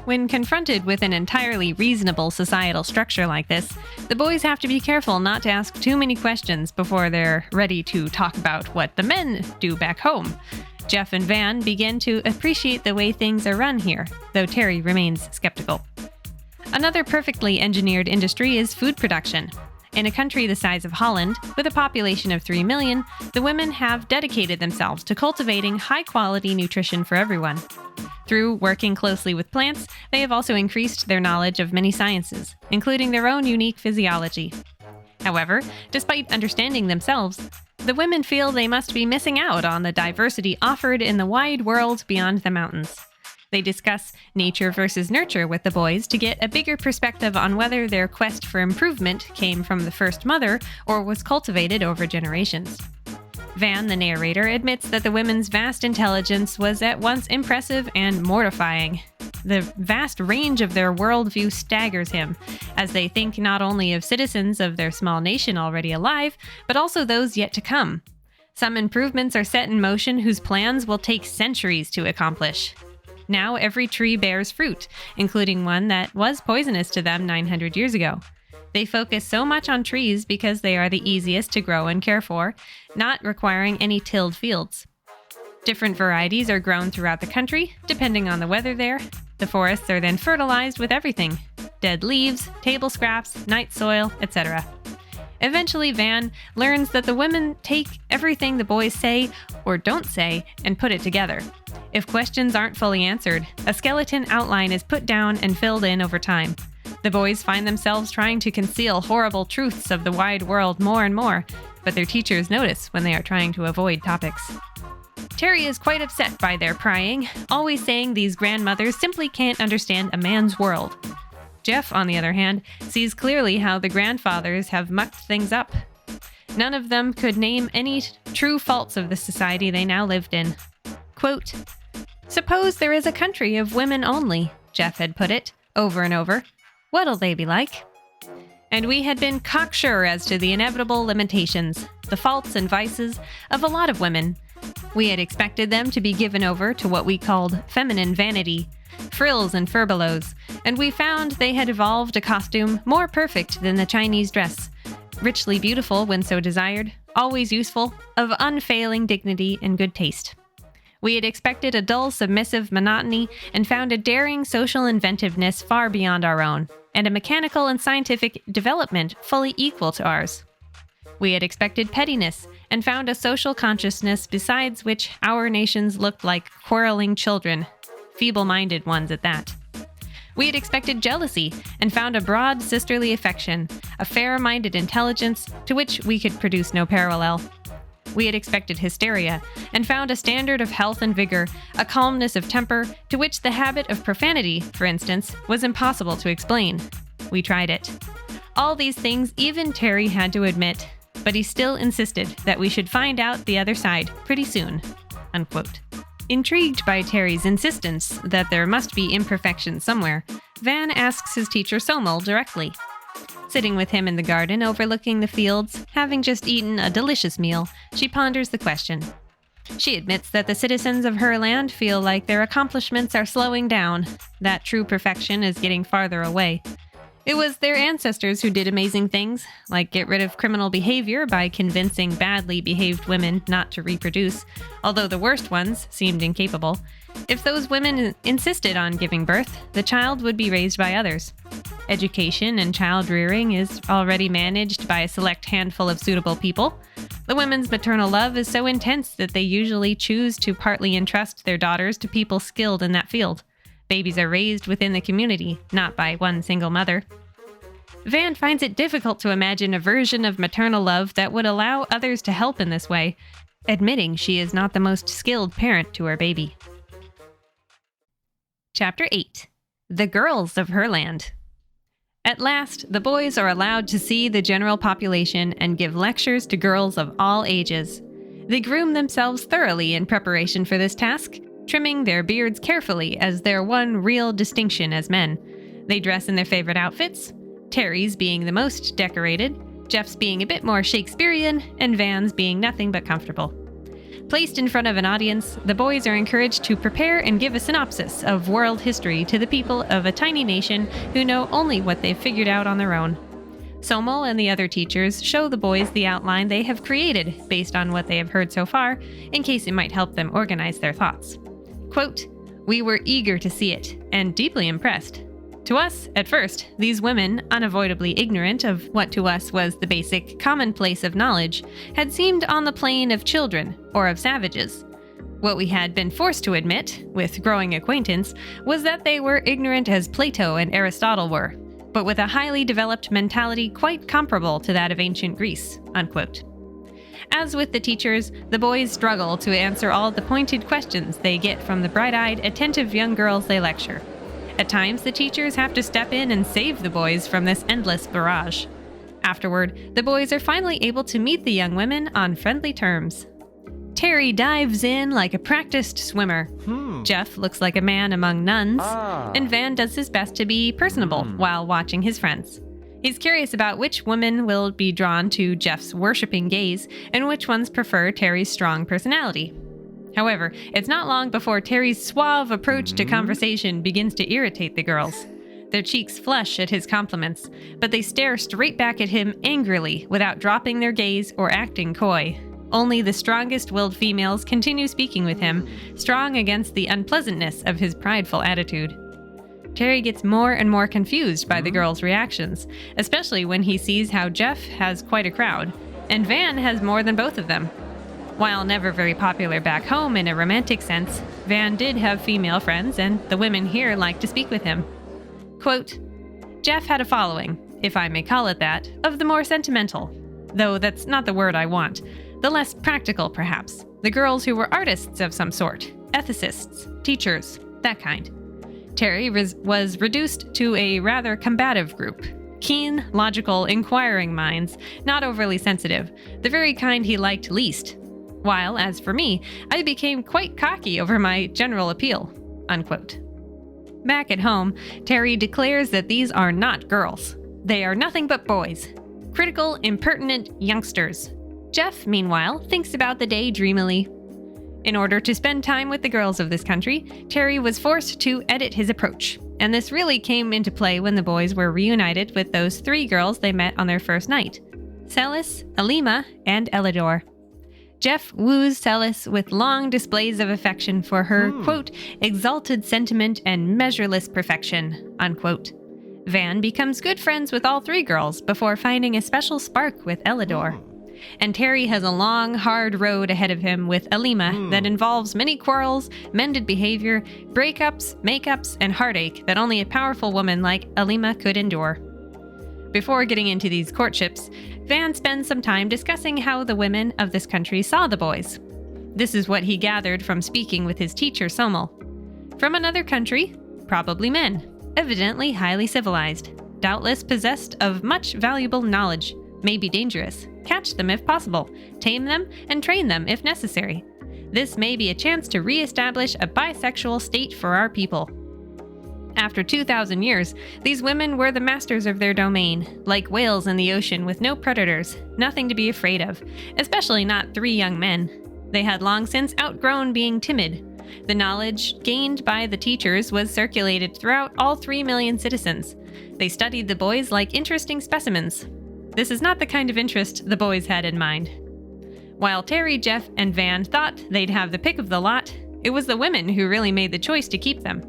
When confronted with an entirely reasonable societal structure like this, the boys have to be careful not to ask too many questions before they're ready to talk about what the men do back home. Jeff and Van begin to appreciate the way things are run here, though Terry remains skeptical. Another perfectly engineered industry is food production. In a country the size of Holland, with a population of 3 million, the women have dedicated themselves to cultivating high-quality nutrition for everyone. Through working closely with plants, they have also increased their knowledge of many sciences, including their own unique physiology. However, despite understanding themselves, the women feel they must be missing out on the diversity offered in the wide world beyond the mountains. They discuss nature versus nurture with the boys to get a bigger perspective on whether their quest for improvement came from the first mother or was cultivated over generations. Van, the narrator, admits that the women's vast intelligence was at once impressive and mortifying. The vast range of their worldview staggers him, as they think not only of citizens of their small nation already alive, but also those yet to come. Some improvements are set in motion whose plans will take centuries to accomplish. Now every tree bears fruit, including one that was poisonous to them 900 years ago. They focus so much on trees because they are the easiest to grow and care for, not requiring any tilled fields. Different varieties are grown throughout the country, depending on the weather there. The forests are then fertilized with everything: dead leaves, table scraps, night soil, etc. Eventually, Van learns that the women take everything the boys say or don't say and put it together. If questions aren't fully answered, a skeleton outline is put down and filled in over time. The boys find themselves trying to conceal horrible truths of the wide world more and more, but their teachers notice when they are trying to avoid topics. Terry is quite upset by their prying, always saying these grandmothers simply can't understand a man's world. Jeff, on the other hand, sees clearly how the grandfathers have mucked things up. None of them could name any true faults of the society they now lived in. Quote, "Suppose there is a country of women only," Jeff had put it, over and over. "What'll they be like?" And we had been cocksure as to the inevitable limitations, the faults and vices of a lot of women. We had expected them to be given over to what we called feminine vanity, frills and furbelows, and we found they had evolved a costume more perfect than the Chinese dress, richly beautiful when so desired, always useful, of unfailing dignity and good taste. We had expected a dull, submissive monotony and found a daring social inventiveness far beyond our own, and a mechanical and scientific development fully equal to ours. We had expected pettiness and found a social consciousness besides which our nations looked like quarreling children, feeble-minded ones at that. We had expected jealousy and found a broad sisterly affection, a fair-minded intelligence to which we could produce no parallel. We had expected hysteria and found a standard of health and vigor, a calmness of temper to which the habit of profanity, for instance, was impossible to explain. We tried it. All these things even Terry had to admit, but he still insisted that we should find out the other side pretty soon." Unquote. Intrigued by Terry's insistence that there must be imperfection somewhere, Van asks his teacher Somel directly. Sitting with him in the garden overlooking the fields, having just eaten a delicious meal, she ponders the question. She admits that the citizens of her land feel like their accomplishments are slowing down, that true perfection is getting farther away. It was their ancestors who did amazing things, like get rid of criminal behavior by convincing badly behaved women not to reproduce, although the worst ones seemed incapable. If those women insisted on giving birth, the child would be raised by others. Education and child rearing is already managed by a select handful of suitable people. The women's maternal love is so intense that they usually choose to partly entrust their daughters to people skilled in that field. Babies are raised within the community, not by one single mother. Van finds it difficult to imagine a version of maternal love that would allow others to help in this way, admitting she is not the most skilled parent to her baby. Chapter 8. The Girls of Herland. At last, the boys are allowed to see the general population and give lectures to girls of all ages. They groom themselves thoroughly in preparation for this task, trimming their beards carefully as their one real distinction as men. They dress in their favorite outfits, Terry's being the most decorated, Jeff's being a bit more Shakespearean, and Van's being nothing but comfortable. Placed in front of an audience, the boys are encouraged to prepare and give a synopsis of world history to the people of a tiny nation who know only what they've figured out on their own. Somel and the other teachers show the boys the outline they have created based on what they have heard so far, in case it might help them organize their thoughts. Quote, "We were eager to see it, and deeply impressed. To us, at first, these women, unavoidably ignorant of what to us was the basic commonplace of knowledge, had seemed on the plane of children or of savages. What we had been forced to admit, with growing acquaintance, was that they were ignorant as Plato and Aristotle were, but with a highly developed mentality quite comparable to that of ancient Greece." Unquote. As with the teachers, the boys struggle to answer all the pointed questions they get from the bright-eyed, attentive young girls they lecture. At times, the teachers have to step in and save the boys from this endless barrage. Afterward, the boys are finally able to meet the young women on friendly terms. Terry dives in like a practiced swimmer. Jeff looks like a man among nuns, and Van does his best to be personable while watching his friends. He's curious about which women will be drawn to Jeff's worshipping gaze and which ones prefer Terry's strong personality. However, it's not long before Terry's suave approach to conversation begins to irritate the girls. Their cheeks flush at his compliments, but they stare straight back at him angrily without dropping their gaze or acting coy. Only the strongest-willed females continue speaking with him, strong against the unpleasantness of his prideful attitude. Terry gets more and more confused by the girls' reactions, especially when he sees how Jeff has quite a crowd, and Van has more than both of them. While never very popular back home in a romantic sense, Van did have female friends, and the women here liked to speak with him. Quote, Jeff had a following, if I may call it that, of the more sentimental, though that's not the word I want. The less practical, perhaps. The girls who were artists of some sort. Ethicists, teachers, that kind. Terry was reduced to a rather combative group. Keen, logical, inquiring minds, not overly sensitive, the very kind he liked least. While, as for me, I became quite cocky over my general appeal. Unquote. Back at home, Terry declares that these are not girls. They are nothing but boys. Critical, impertinent youngsters. Jeff, meanwhile, thinks about the day dreamily. In order to spend time with the girls of this country, Terry was forced to edit his approach, and this really came into play when the boys were reunited with those 3 girls they met on their first night: Celis, Alima, and Elidor. Jeff woos Celis with long displays of affection for her, quote, exalted sentiment and measureless perfection, unquote. Van becomes good friends with all 3 girls before finding a special spark with Elidor. And Terry has a long, hard road ahead of him with Alima that involves many quarrels, mended behavior, breakups, makeups, and heartache that only a powerful woman like Alima could endure. Before getting into these courtships, Van spends some time discussing how the women of this country saw the boys. This is what he gathered from speaking with his teacher, Somel. From another country, probably men, evidently highly civilized, doubtless possessed of much valuable knowledge, may be dangerous. Catch them if possible, tame them, and train them if necessary. This may be a chance to re-establish a bisexual state for our people. After 2,000 years, these women were the masters of their domain, like whales in the ocean with no predators, nothing to be afraid of, especially not 3 young men. They had long since outgrown being timid. The knowledge gained by the teachers was circulated throughout all 3 million citizens. They studied the boys like interesting specimens. This is not the kind of interest the boys had in mind. While Terry, Jeff, and Van thought they'd have the pick of the lot, it was the women who really made the choice to keep them.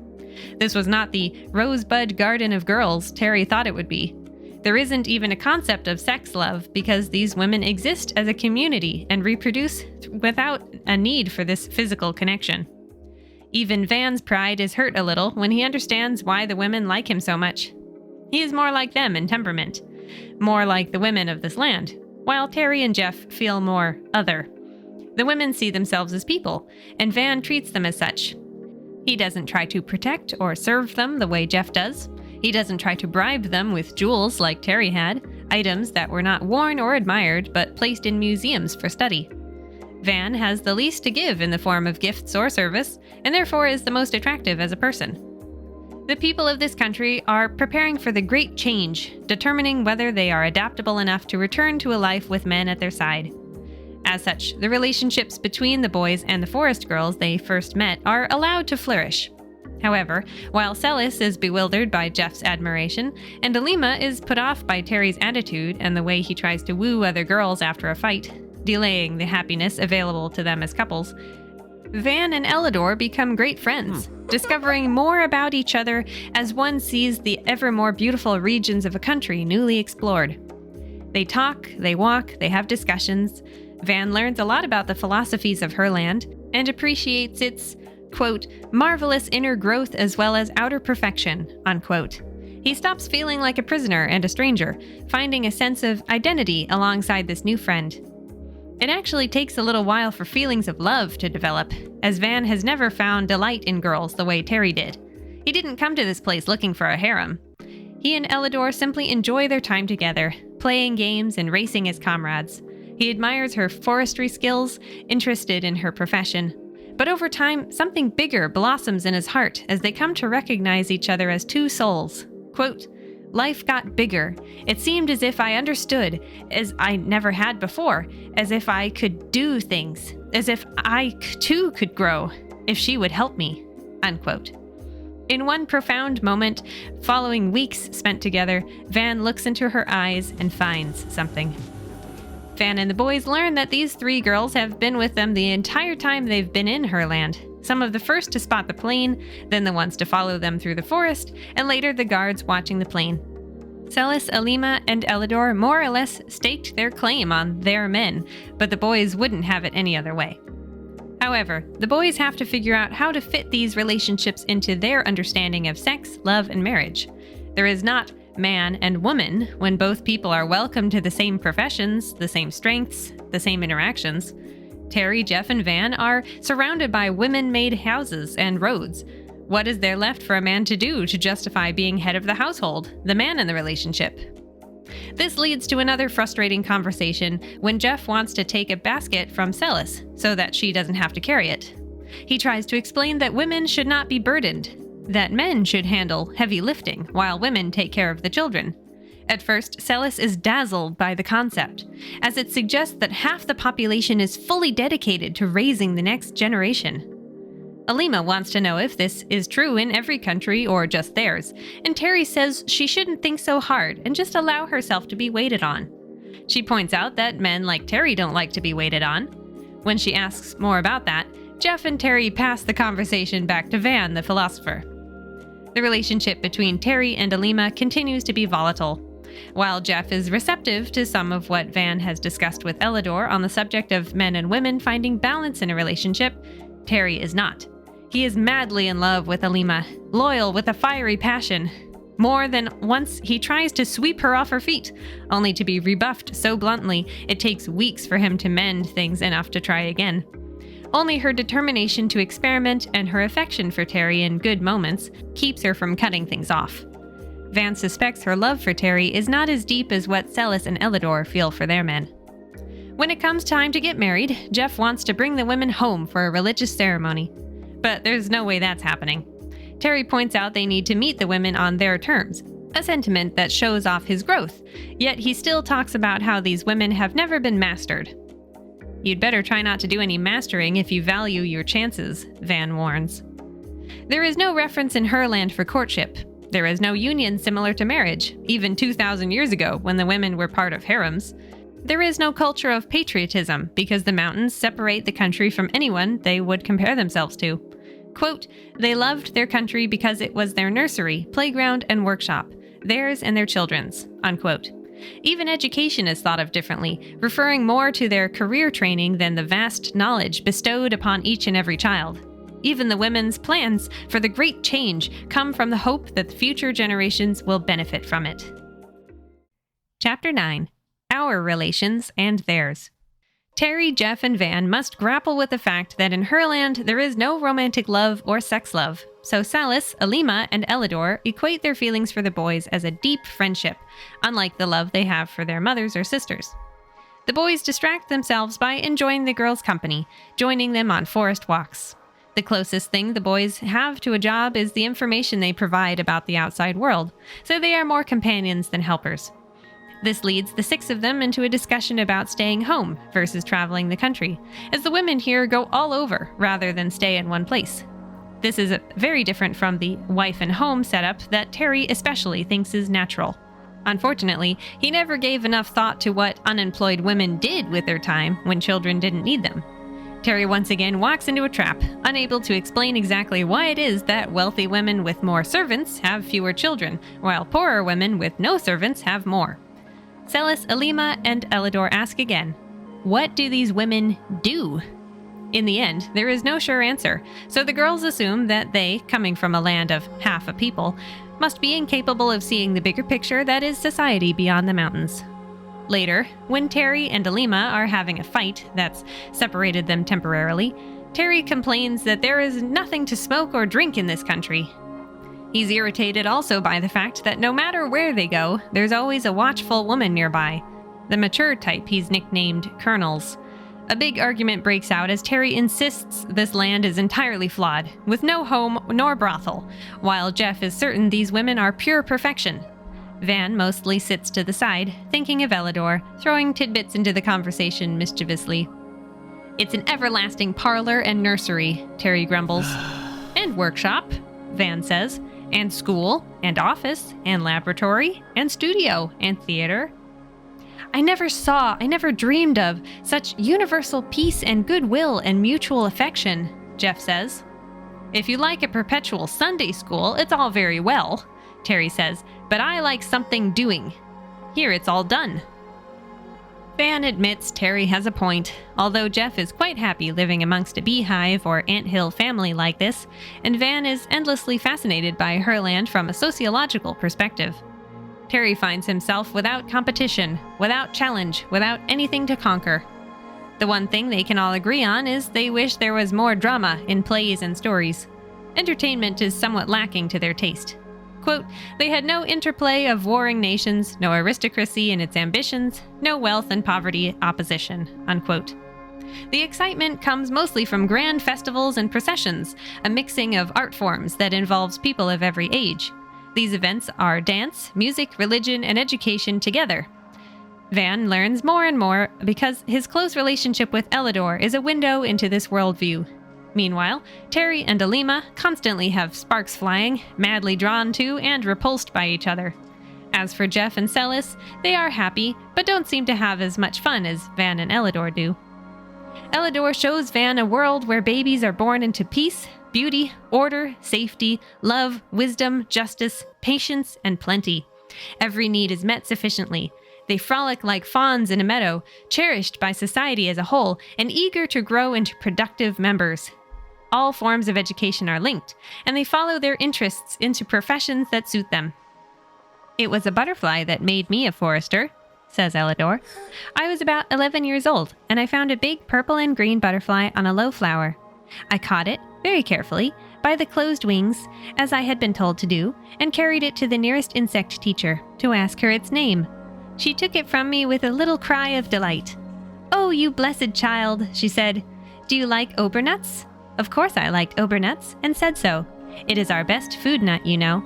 This was not the rosebud garden of girls Terry thought it would be. There isn't even a concept of sex love because these women exist as a community and reproduce without a need for this physical connection. Even Van's pride is hurt a little when he understands why the women like him so much. He is more like them in temperament, more like the women of this land, while Terry and Jeff feel more other. The women see themselves as people, and Van treats them as such. He doesn't try to protect or serve them the way Jeff does. He doesn't try to bribe them with jewels like Terry had, items that were not worn or admired but placed in museums for study. Van has the least to give in the form of gifts or service, and therefore is the most attractive as a person. The people of this country are preparing for the great change, determining whether they are adaptable enough to return to a life with men at their side. As such, the relationships between the boys and the forest girls they first met are allowed to flourish. However, while Celis is bewildered by Jeff's admiration, and Alima is put off by Terry's attitude and the way he tries to woo other girls after a fight, delaying the happiness available to them as couples, Van and Elidor become great friends, discovering more about each other as one sees the ever more beautiful regions of a country newly explored. They talk, they walk, they have discussions. Van learns a lot about the philosophies of Herland and appreciates its, quote, marvelous inner growth as well as outer perfection, unquote. He stops feeling like a prisoner and a stranger, finding a sense of identity alongside this new friend. It actually takes a little while for feelings of love to develop, as Van has never found delight in girls the way Terry did. He didn't come to this place looking for a harem. He and Elidor simply enjoy their time together, playing games and racing as comrades. He admires her forestry skills, interested in her profession. But over time, something bigger blossoms in his heart as they come to recognize each other as two souls. Quote, "Life got bigger. It seemed as if I understood, as I never had before, as if I could do things, as if I too could grow, if she would help me." Unquote. In one profound moment, following weeks spent together, Van looks into her eyes and finds something. Van and the boys learn that these three girls have been with them the entire time they've been in Herland. Some of the first to spot the plane, then the ones to follow them through the forest, and later the guards watching the plane. Celis, Alima, and Elidor more or less staked their claim on their men, but the boys wouldn't have it any other way. However, the boys have to figure out how to fit these relationships into their understanding of sex, love, and marriage. There is not man and woman when both people are welcome to the same professions, the same strengths, the same interactions. Terry, Jeff, and Van are surrounded by women-made houses and roads. What is there left for a man to do to justify being head of the household, the man in the relationship? This leads to another frustrating conversation when Jeff wants to take a basket from Celis so that she doesn't have to carry it. He tries to explain that women should not be burdened, that men should handle heavy lifting while women take care of the children. At first, Celis is dazzled by the concept, as it suggests that half the population is fully dedicated to raising the next generation. Alima wants to know if this is true in every country or just theirs, and Terry says she shouldn't think so hard and just allow herself to be waited on. She points out that men like Terry don't like to be waited on. When she asks more about that, Jeff and Terry pass the conversation back to Van, the philosopher. The relationship between Terry and Alima continues to be volatile. While Jeff is receptive to some of what Van has discussed with Elidor on the subject of men and women finding balance in a relationship, Terry is not. He is madly in love with Alima, loyal with a fiery passion. More than once, he tries to sweep her off her feet, only to be rebuffed so bluntly it takes weeks for him to mend things enough to try again. Only her determination to experiment and her affection for Terry in good moments keeps her from cutting things off. Van suspects her love for Terry is not as deep as what Celis and Elidor feel for their men. When it comes time to get married, Jeff wants to bring the women home for a religious ceremony. But there's no way that's happening. Terry points out they need to meet the women on their terms, a sentiment that shows off his growth, yet he still talks about how these women have never been mastered. You'd better try not to do any mastering if you value your chances, Van warns. There is no reference in Herland for courtship. There is no union similar to marriage, even 2,000 years ago when the women were part of harems. There is no culture of patriotism because the mountains separate the country from anyone they would compare themselves to. Quote, "They loved their country because it was their nursery, playground, and workshop, theirs and their children's." Unquote. Even education is thought of differently, referring more to their career training than the vast knowledge bestowed upon each and every child. Even the women's plans for the great change come from the hope that future generations will benefit from it. Chapter 9. Our Relations and Theirs. Terry, Jeff, and Van must grapple with the fact that in Herland there is no romantic love or sex love, so Celis, Alima, and Elidor equate their feelings for the boys as a deep friendship, unlike the love they have for their mothers or sisters. The boys distract themselves by enjoying the girls' company, joining them on forest walks. The closest thing the boys have to a job is the information they provide about the outside world, so they are more companions than helpers. This leads the six of them into a discussion about staying home versus traveling the country, as the women here go all over rather than stay in one place. This is very different from the wife and home setup that Terry especially thinks is natural. Unfortunately, he never gave enough thought to what unemployed women did with their time when children didn't need them. Terry once again walks into a trap, unable to explain exactly why it is that wealthy women with more servants have fewer children, while poorer women with no servants have more. Celis, Alima, and Elidor ask again, what do these women do? In the end, there is no sure answer, so the girls assume that they, coming from a land of half a people, must be incapable of seeing the bigger picture that is society beyond the mountains. Later, when Terry and Alima are having a fight that's separated them temporarily, Terry complains that there is nothing to smoke or drink in this country. He's irritated also by the fact that no matter where they go, there's always a watchful woman nearby. the mature type he's nicknamed Colonels. A big argument breaks out as Terry insists this land is entirely flawed, with no home nor brothel, while Jeff is certain these women are pure perfection. Van mostly sits to the side, thinking of Elidor, throwing tidbits into the conversation mischievously. "It's an everlasting parlor and nursery," Terry grumbles. "And workshop," Van says. "And school, and office, and laboratory, and studio, and theater." I never dreamed of such universal peace and goodwill and mutual affection," Jeff says. "If you like a perpetual Sunday school, it's all very well," Terry says, "but I like something doing. Here it's all done." Van admits Terry has a point, although Jeff is quite happy living amongst a beehive or anthill family like this, and Van is endlessly fascinated by Herland from a sociological perspective. Terry finds himself without competition, without challenge, without anything to conquer. The one thing they can all agree on is they wish there was more drama in plays and stories. Entertainment is somewhat lacking to their taste. Quote, "They had no interplay of warring nations, no aristocracy in its ambitions, no wealth and poverty opposition," unquote. The excitement comes mostly from grand festivals and processions, a mixing of art forms that involves people of every age. These events are dance, music, religion, and education together. Van learns more and more because his close relationship with Elidor is a window into this worldview. Meanwhile, Terry and Alima constantly have sparks flying, madly drawn to and repulsed by each other. As for Jeff and Celis, they are happy, but don't seem to have as much fun as Van and Elidor do. Elidor shows Van a world where babies are born into peace, beauty, order, safety, love, wisdom, justice, patience, and plenty. Every need is met sufficiently. They frolic like fawns in a meadow, cherished by society as a whole, and eager to grow into productive members. All forms of education are linked, and they follow their interests into professions that suit them. "It was a butterfly that made me a forester," says Elidor. "I was about 11 years old, and I found a big purple and green butterfly on a low flower. I caught it, very carefully, by the closed wings, as I had been told to do, and carried it to the nearest insect teacher, to ask her its name. She took it from me with a little cry of delight. 'Oh, you blessed child,' she said. 'Do you like obernuts?' Of course I liked obernuts, and said so. It is our best food nut, you know.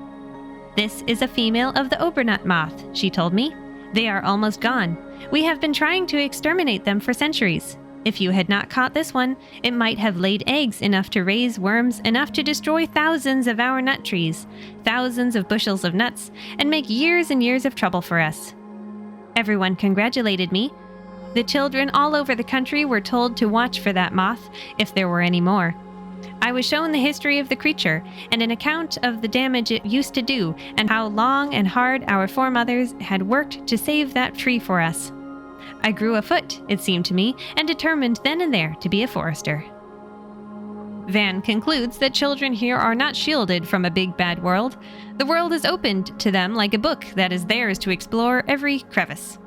'This is a female of the obernut moth,' she told me. 'They are almost gone. We have been trying to exterminate them for centuries. If you had not caught this one, it might have laid eggs enough to raise worms enough to destroy thousands of our nut trees, thousands of bushels of nuts, and make years and years of trouble for us.' Everyone congratulated me. The children all over the country were told to watch for that moth, if there were any more. I was shown the history of the creature, and an account of the damage it used to do, and how long and hard our foremothers had worked to save that tree for us. I grew a foot, it seemed to me, and determined then and there to be a forester." Van concludes that children here are not shielded from a big bad world. The world is opened to them like a book that is theirs to explore every crevice.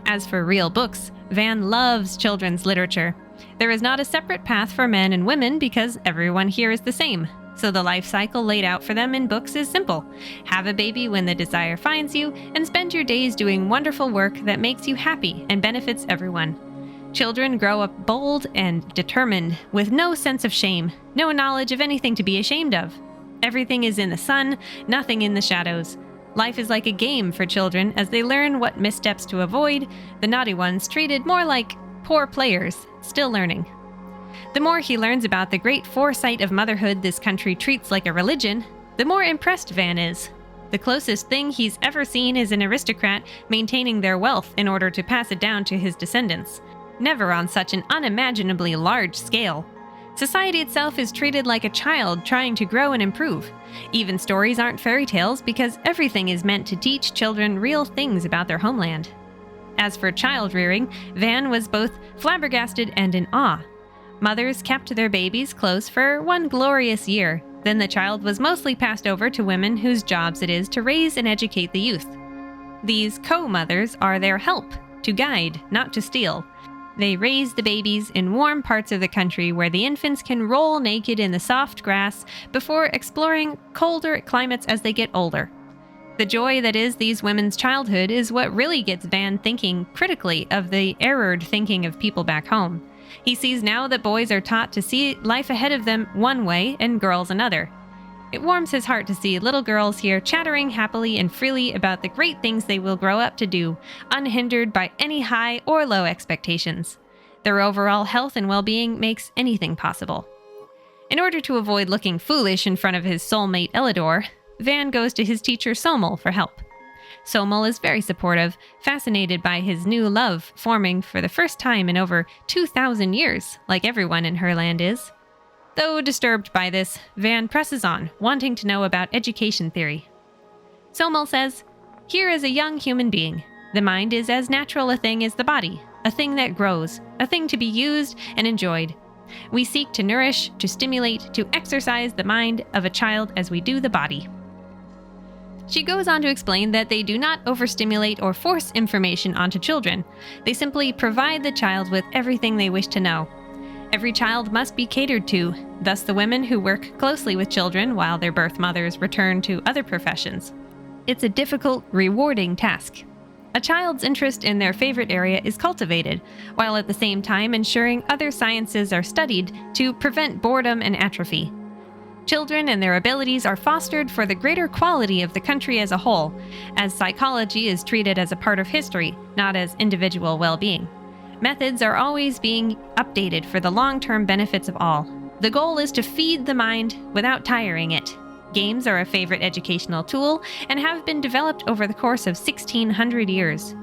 As for real books, Van loves children's literature. There is not a separate path for men and women because everyone here is the same. So the life cycle laid out for them in books is simple. Have a baby when the desire finds you, and spend your days doing wonderful work that makes you happy and benefits everyone. Children grow up bold and determined, with no sense of shame, no knowledge of anything to be ashamed of. Everything is in the sun, nothing in the shadows. Life is like a game for children as they learn what missteps to avoid, the naughty ones treated more like poor players, still learning. The more he learns about the great foresight of motherhood this country treats like a religion, the more impressed Van is. The closest thing he's ever seen is an aristocrat maintaining their wealth in order to pass it down to his descendants. Never on such an unimaginably large scale. Society itself is treated like a child trying to grow and improve. Even stories aren't fairy tales because everything is meant to teach children real things about their homeland. As for child rearing, Van was both flabbergasted and in awe. Mothers kept their babies close for one glorious year. Then the child was mostly passed over to women whose jobs it is to raise and educate the youth. These co-mothers are their help, to guide, not to steal. They raise the babies in warm parts of the country where the infants can roll naked in the soft grass before exploring colder climates as they get older. The joy that is these women's childhood is what really gets Van thinking critically of the errored thinking of people back home. He sees now that boys are taught to see life ahead of them one way and girls another. It warms his heart to see little girls here chattering happily and freely about the great things they will grow up to do, unhindered by any high or low expectations. Their overall health and well-being makes anything possible. In order to avoid looking foolish in front of his soulmate Elidor, Van goes to his teacher Somel for help. Somel is very supportive, fascinated by his new love forming for the first time in over 2,000 years, like everyone in Herland is. Though disturbed by this, Van presses on, wanting to know about education theory. Somel says, "Here is a young human being. The mind is as natural a thing as the body, a thing that grows, a thing to be used and enjoyed. We seek to nourish, to stimulate, to exercise the mind of a child as we do the body." She goes on to explain that they do not overstimulate or force information onto children. They simply provide the child with everything they wish to know. Every child must be catered to, thus the women who work closely with children while their birth mothers return to other professions. It's a difficult, rewarding task. A child's interest in their favorite area is cultivated, while at the same time ensuring other sciences are studied to prevent boredom and atrophy. Children and their abilities are fostered for the greater quality of the country as a whole, as psychology is treated as a part of history, not as individual well-being. Methods are always being updated for the long-term benefits of all. The goal is to feed the mind without tiring it. Games are a favorite educational tool and have been developed over the course of 1,600 years.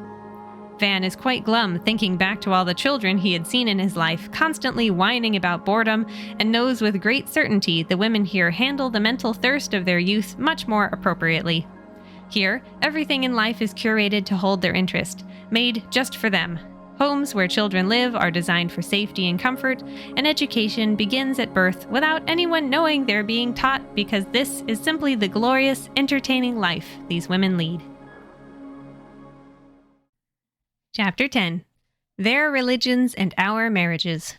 Van is quite glum thinking back to all the children he had seen in his life, constantly whining about boredom, and knows with great certainty the women here handle the mental thirst of their youth much more appropriately. Here, everything in life is curated to hold their interest, made just for them. Homes where children live are designed for safety and comfort, and education begins at birth without anyone knowing they're being taught, because this is simply the glorious, entertaining life these women lead. Chapter 10. Their Religions and Our Marriages.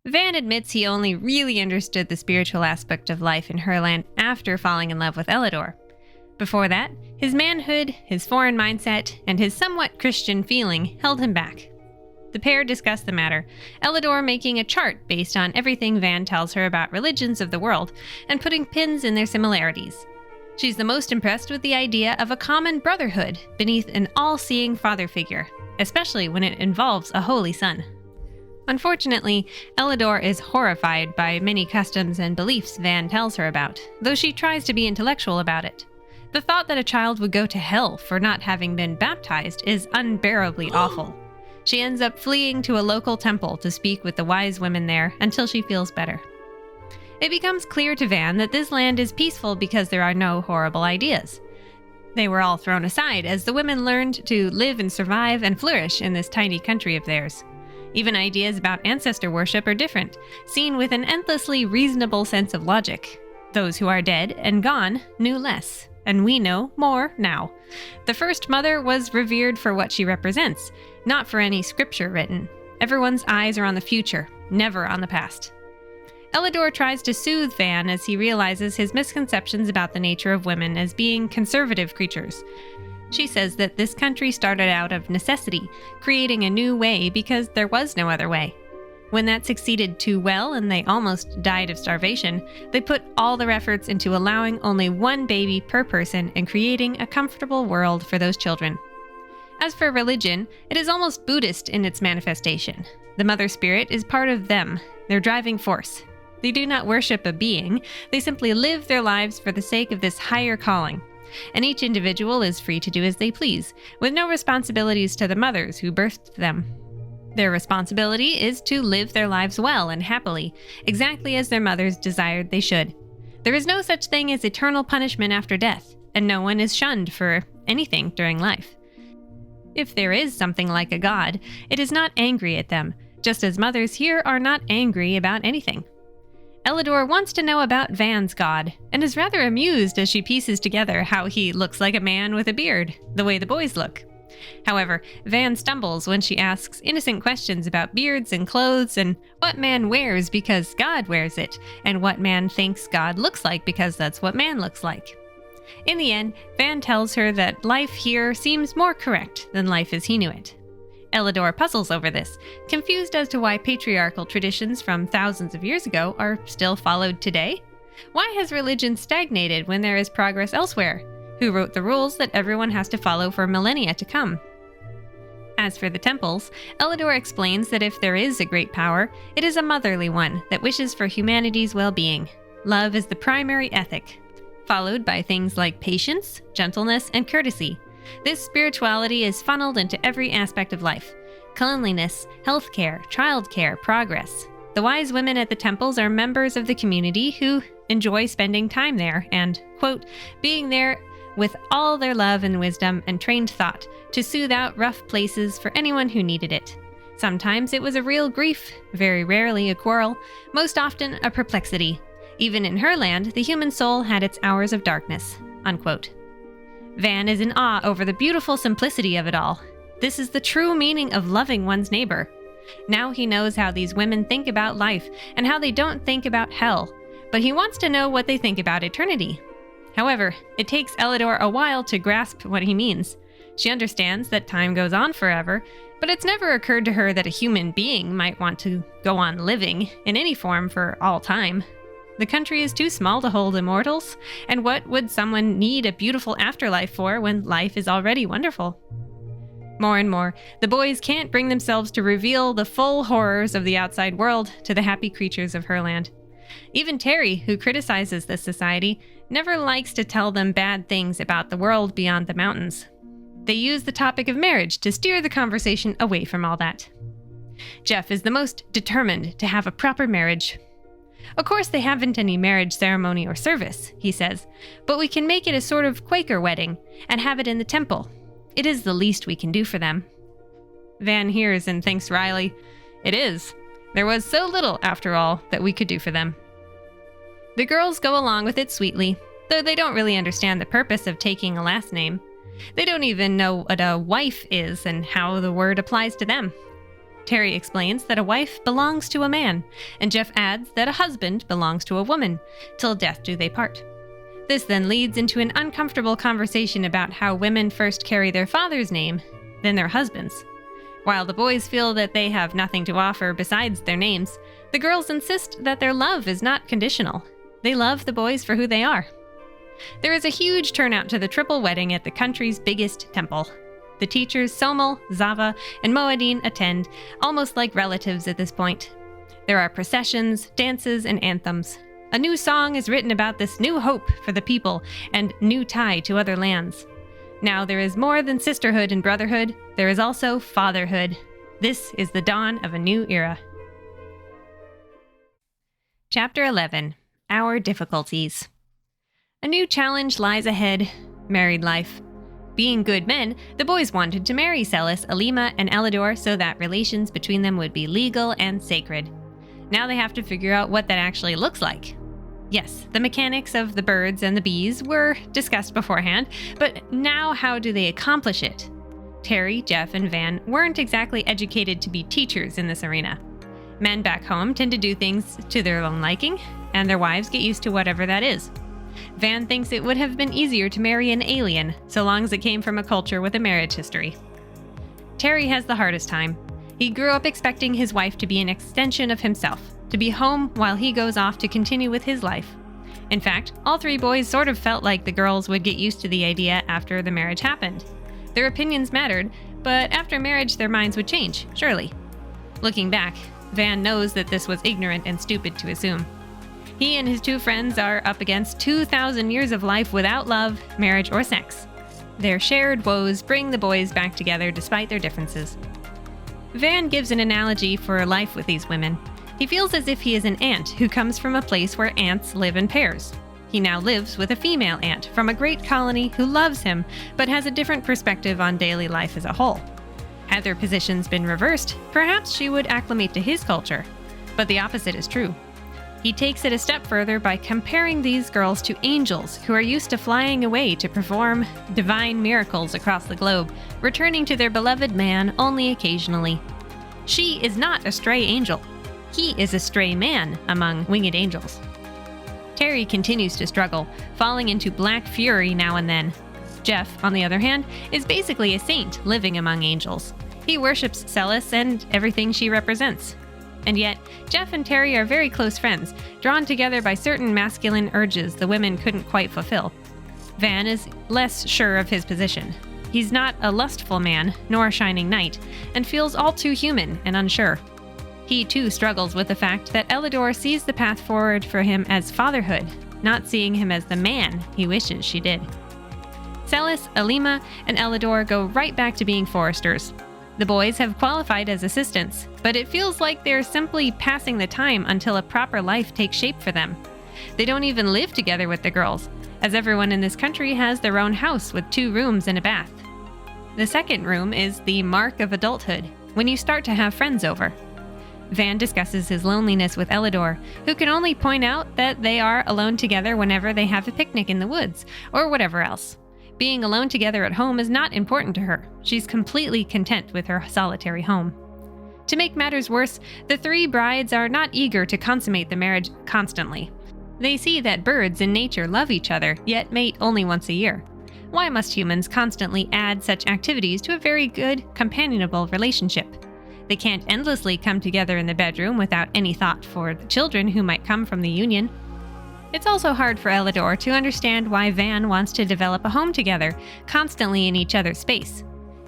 Van admits he only really understood the spiritual aspect of life in Herland after falling in love with Elidor. Before that, his manhood, his foreign mindset, and his somewhat Christian feeling held him back. The pair discuss the matter, Elidor making a chart based on everything Van tells her about religions of the world and putting pins in their similarities. She's the most impressed with the idea of a common brotherhood beneath an all-seeing father figure, especially when it involves a holy son. Unfortunately, Elidor is horrified by many customs and beliefs Van tells her about, though she tries to be intellectual about it. The thought that a child would go to hell for not having been baptized is unbearably awful. She ends up fleeing to a local temple to speak with the wise women there until she feels better. It becomes clear to Van that this land is peaceful because there are no horrible ideas. They were all thrown aside as the women learned to live and survive and flourish in this tiny country of theirs. Even ideas about ancestor worship are different, seen with an endlessly reasonable sense of logic. Those who are dead and gone knew less, and we know more now. The first mother was revered for what she represents, not for any scripture written. Everyone's eyes are on the future, never on the past. Elidor tries to soothe Van as he realizes his misconceptions about the nature of women as being conservative creatures. She says that this country started out of necessity, creating a new way because there was no other way. When that succeeded too well and they almost died of starvation, they put all their efforts into allowing only one baby per person and creating a comfortable world for those children. As for religion, it is almost Buddhist in its manifestation. The mother spirit is part of them, their driving force. They do not worship a being, they simply live their lives for the sake of this higher calling. And each individual is free to do as they please, with no responsibilities to the mothers who birthed them. Their responsibility is to live their lives well and happily, exactly as their mothers desired they should. There is no such thing as eternal punishment after death, and no one is shunned for anything during life. If there is something like a god, it is not angry at them, just as mothers here are not angry about anything. Elidor wants to know about Van's god, and is rather amused as she pieces together how he looks like a man with a beard, the way the boys look. However, Van stumbles when she asks innocent questions about beards and clothes and what man wears because God wears it, and what man thinks God looks like because that's what man looks like. In the end, Van tells her that life here seems more correct than life as he knew it. Elidor puzzles over this, confused as to why patriarchal traditions from thousands of years ago are still followed today. Why has religion stagnated when there is progress elsewhere? Who wrote the rules that everyone has to follow for millennia to come? As for the temples, Elidor explains that if there is a great power, it is a motherly one that wishes for humanity's well-being. Love is the primary ethic, followed by things like patience, gentleness, and courtesy. This spirituality is funneled into every aspect of life: cleanliness, healthcare, childcare, progress. The wise women at the temples are members of the community who enjoy spending time there and, quote, being there with all their love and wisdom and trained thought to soothe out rough places for anyone who needed it. Sometimes it was a real grief, very rarely a quarrel, most often a perplexity. Even in Herland, the human soul had its hours of darkness, unquote. Van is in awe over the beautiful simplicity of it all. This is the true meaning of loving one's neighbor. Now he knows how these women think about life and how they don't think about hell, but he wants to know what they think about eternity. However, it takes Elidor a while to grasp what he means. She understands that time goes on forever, but it's never occurred to her that a human being might want to go on living in any form for all time. The country is too small to hold immortals, and what would someone need a beautiful afterlife for when life is already wonderful? More and more, the boys can't bring themselves to reveal the full horrors of the outside world to the happy creatures of Herland. Even Terry, who criticizes this society, never likes to tell them bad things about the world beyond the mountains. They use the topic of marriage to steer the conversation away from all that. Jeff is the most determined to have a proper marriage. Of course, they haven't any marriage ceremony or service, he says, but we can make it a sort of Quaker wedding and have it in the temple. It is the least we can do for them. Van hears and thinks wryly, "It is. There was so little, after all, that we could do for them." The girls go along with it sweetly, though they don't really understand the purpose of taking a last name. They don't even know what a wife is and how the word applies to them. Terry explains that a wife belongs to a man, and Jeff adds that a husband belongs to a woman, till death do they part. This then leads into an uncomfortable conversation about how women first carry their father's name, then their husband's. While the boys feel that they have nothing to offer besides their names, the girls insist that their love is not conditional. They love the boys for who they are. There is a huge turnout to the triple wedding at the country's biggest temple. The teachers Somel, Zava, and Moadine attend, almost like relatives at this point. There are processions, dances, and anthems. A new song is written about this new hope for the people and new tie to other lands. Now there is more than sisterhood and brotherhood, there is also fatherhood. This is the dawn of a new era. Chapter 11. Our Difficulties. A new challenge lies ahead: married life. Being good men, the boys wanted to marry Celis, Alima, and Elidor so that relations between them would be legal and sacred. Now they have to figure out what that actually looks like. Yes, the mechanics of the birds and the bees were discussed beforehand, but now how do they accomplish it? Terry, Jeff, and Van weren't exactly educated to be teachers in this arena. Men back home tend to do things to their own liking, and their wives get used to whatever that is. Van thinks it would have been easier to marry an alien, so long as it came from a culture with a marriage history. Terry has the hardest time. He grew up expecting his wife to be an extension of himself, to be home while he goes off to continue with his life. In fact, all three boys sort of felt like the girls would get used to the idea after the marriage happened. Their opinions mattered, but after marriage their minds would change, surely. Looking back, Van knows that this was ignorant and stupid to assume. He and his two friends are up against 2,000 years of life without love, marriage, or sex. Their shared woes bring the boys back together despite their differences. Van gives an analogy for life with these women. He feels as if he is an ant who comes from a place where ants live in pairs. He now lives with a female ant from a great colony who loves him, but has a different perspective on daily life as a whole. Had their positions been reversed, perhaps she would acclimate to his culture. But the opposite is true. He takes it a step further by comparing these girls to angels who are used to flying away to perform divine miracles across the globe, returning to their beloved man only occasionally. She is not a stray angel. He is a stray man among winged angels. Terry continues to struggle, falling into black fury now and then. Jeff, on the other hand, is basically a saint living among angels. He worships Celis and everything she represents. And yet, Jeff and Terry are very close friends, drawn together by certain masculine urges the women couldn't quite fulfill. Van is less sure of his position. He's not a lustful man, nor a shining knight, and feels all too human and unsure. He too struggles with the fact that Elidor sees the path forward for him as fatherhood, not seeing him as the man he wishes she did. Celis, Alima, and Elidor go right back to being foresters. The boys have qualified as assistants, but it feels like they're simply passing the time until a proper life takes shape for them. They don't even live together with the girls, as everyone in this country has their own house with 2 rooms and a bath. The second room is the mark of adulthood, when you start to have friends over. Van discusses his loneliness with Elidor, who can only point out that they are alone together whenever they have a picnic in the woods, or whatever else. Being alone together at home is not important to her. She's completely content with her solitary home. To make matters worse, the 3 brides are not eager to consummate the marriage constantly. They see that birds in nature love each other, yet mate only once a year. Why must humans constantly add such activities to a very good, companionable relationship? They can't endlessly come together in the bedroom without any thought for the children who might come from the union. It's also hard for Elidor to understand why Van wants to develop a home together, constantly in each other's space.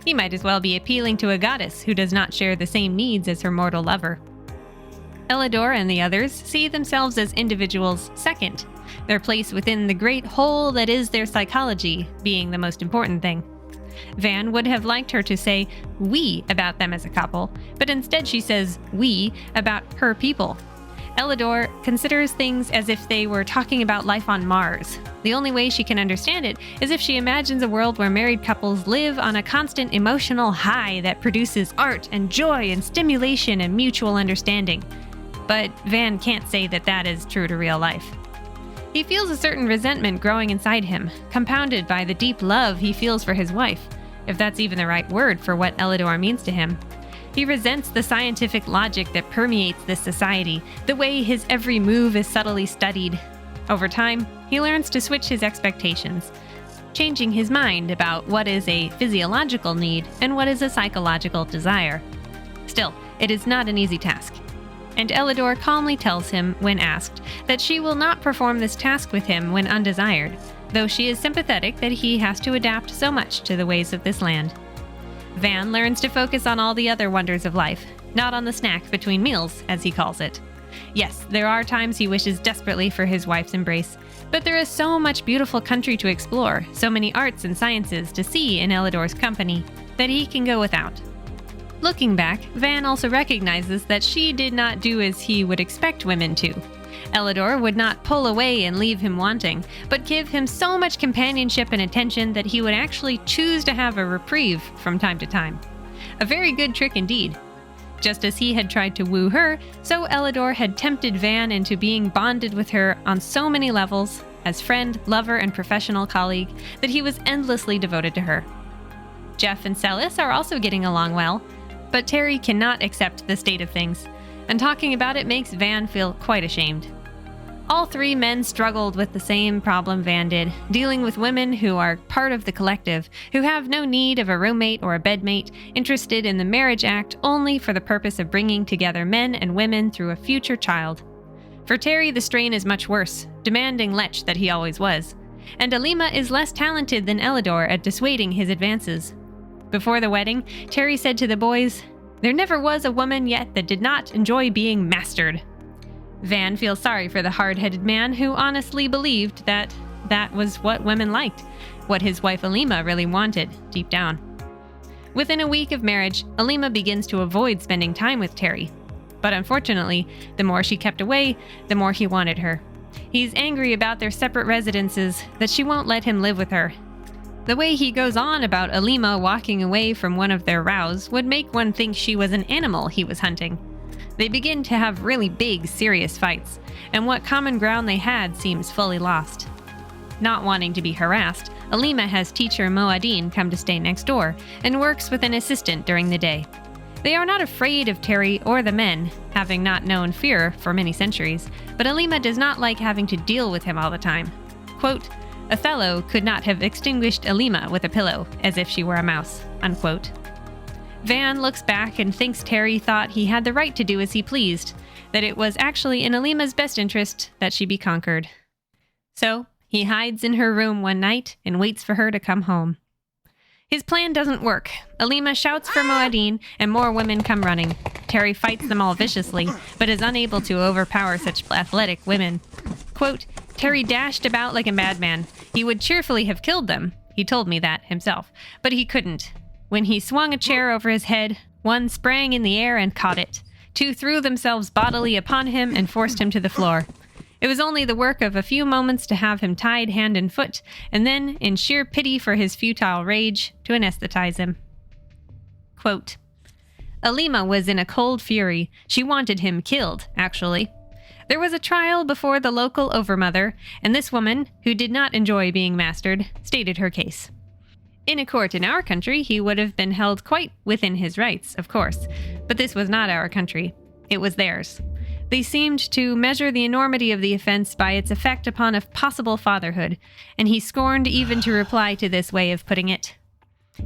He might as well be appealing to a goddess who does not share the same needs as her mortal lover. Elidor and the others see themselves as individuals second, their place within the great whole that is their psychology being the most important thing. Van would have liked her to say we about them as a couple, but instead she says we about her people. Elidor considers things as if they were talking about life on Mars. The only way she can understand it is if she imagines a world where married couples live on a constant emotional high that produces art and joy and stimulation and mutual understanding. But Van can't say that that is true to real life. He feels a certain resentment growing inside him, compounded by the deep love he feels for his wife, if that's even the right word for what Elidor means to him. He resents the scientific logic that permeates this society, the way his every move is subtly studied. Over time, he learns to switch his expectations, changing his mind about what is a physiological need and what is a psychological desire. Still, it is not an easy task. And Elidor calmly tells him, when asked, that she will not perform this task with him when undesired, though she is sympathetic that he has to adapt so much to the ways of this land. Van learns to focus on all the other wonders of life, not on the snack between meals, as he calls it. Yes, there are times he wishes desperately for his wife's embrace, but there is so much beautiful country to explore, so many arts and sciences to see in Elidor's company, that he can go without. Looking back, Van also recognizes that she did not do as he would expect women to. Elidor would not pull away and leave him wanting, but give him so much companionship and attention that he would actually choose to have a reprieve from time to time. A very good trick indeed. Just as he had tried to woo her, so Elidor had tempted Van into being bonded with her on so many levels, as friend, lover, and professional colleague, that he was endlessly devoted to her. Jeff and Celis are also getting along well, but Terry cannot accept the state of things, and talking about it makes Van feel quite ashamed. All 3 men struggled with the same problem Van did, dealing with women who are part of the collective, who have no need of a roommate or a bedmate, interested in the marriage act only for the purpose of bringing together men and women through a future child. For Terry, the strain is much worse, demanding lech that he always was, and Alima is less talented than Elidor at dissuading his advances. Before the wedding, Terry said to the boys, "There never was a woman yet that did not enjoy being mastered." Van feels sorry for the hard-headed man who honestly believed that that was what women liked, what his wife Alima really wanted, deep down. Within a week of marriage, Alima begins to avoid spending time with Terry. But unfortunately, the more she kept away, the more he wanted her. He's angry about their separate residences, that she won't let him live with her. The way he goes on about Alima walking away from one of their rows would make one think she was an animal he was hunting. They begin to have really big, serious fights, and what common ground they had seems fully lost. Not wanting to be harassed, Alima has teacher Moadine come to stay next door, and works with an assistant during the day. They are not afraid of Terry or the men, having not known fear for many centuries, but Alima does not like having to deal with him all the time. Quote, Othello could not have extinguished Alima with a pillow, as if she were a mouse, unquote. Van looks back and thinks Terry thought he had the right to do as he pleased, that it was actually in Alima's best interest that she be conquered. So, he hides in her room one night and waits for her to come home. His plan doesn't work. Alima shouts for Moadine, and more women come running. Terry fights them all viciously, but is unable to overpower such athletic women. Quote, Terry dashed about like a madman. He would cheerfully have killed them. He told me that himself, but he couldn't. When he swung a chair over his head, one sprang in the air and caught it. Two threw themselves bodily upon him and forced him to the floor. It was only the work of a few moments to have him tied hand and foot, and then, in sheer pity for his futile rage, to anesthetize him. Quote, Alima was in a cold fury. She wanted him killed, actually. There was a trial before the local overmother, and this woman, who did not enjoy being mastered, stated her case. In a court in our country, he would have been held quite within his rights, of course, but this was not our country. It was theirs. They seemed to measure the enormity of the offense by its effect upon a possible fatherhood, and he scorned even to reply to this way of putting it.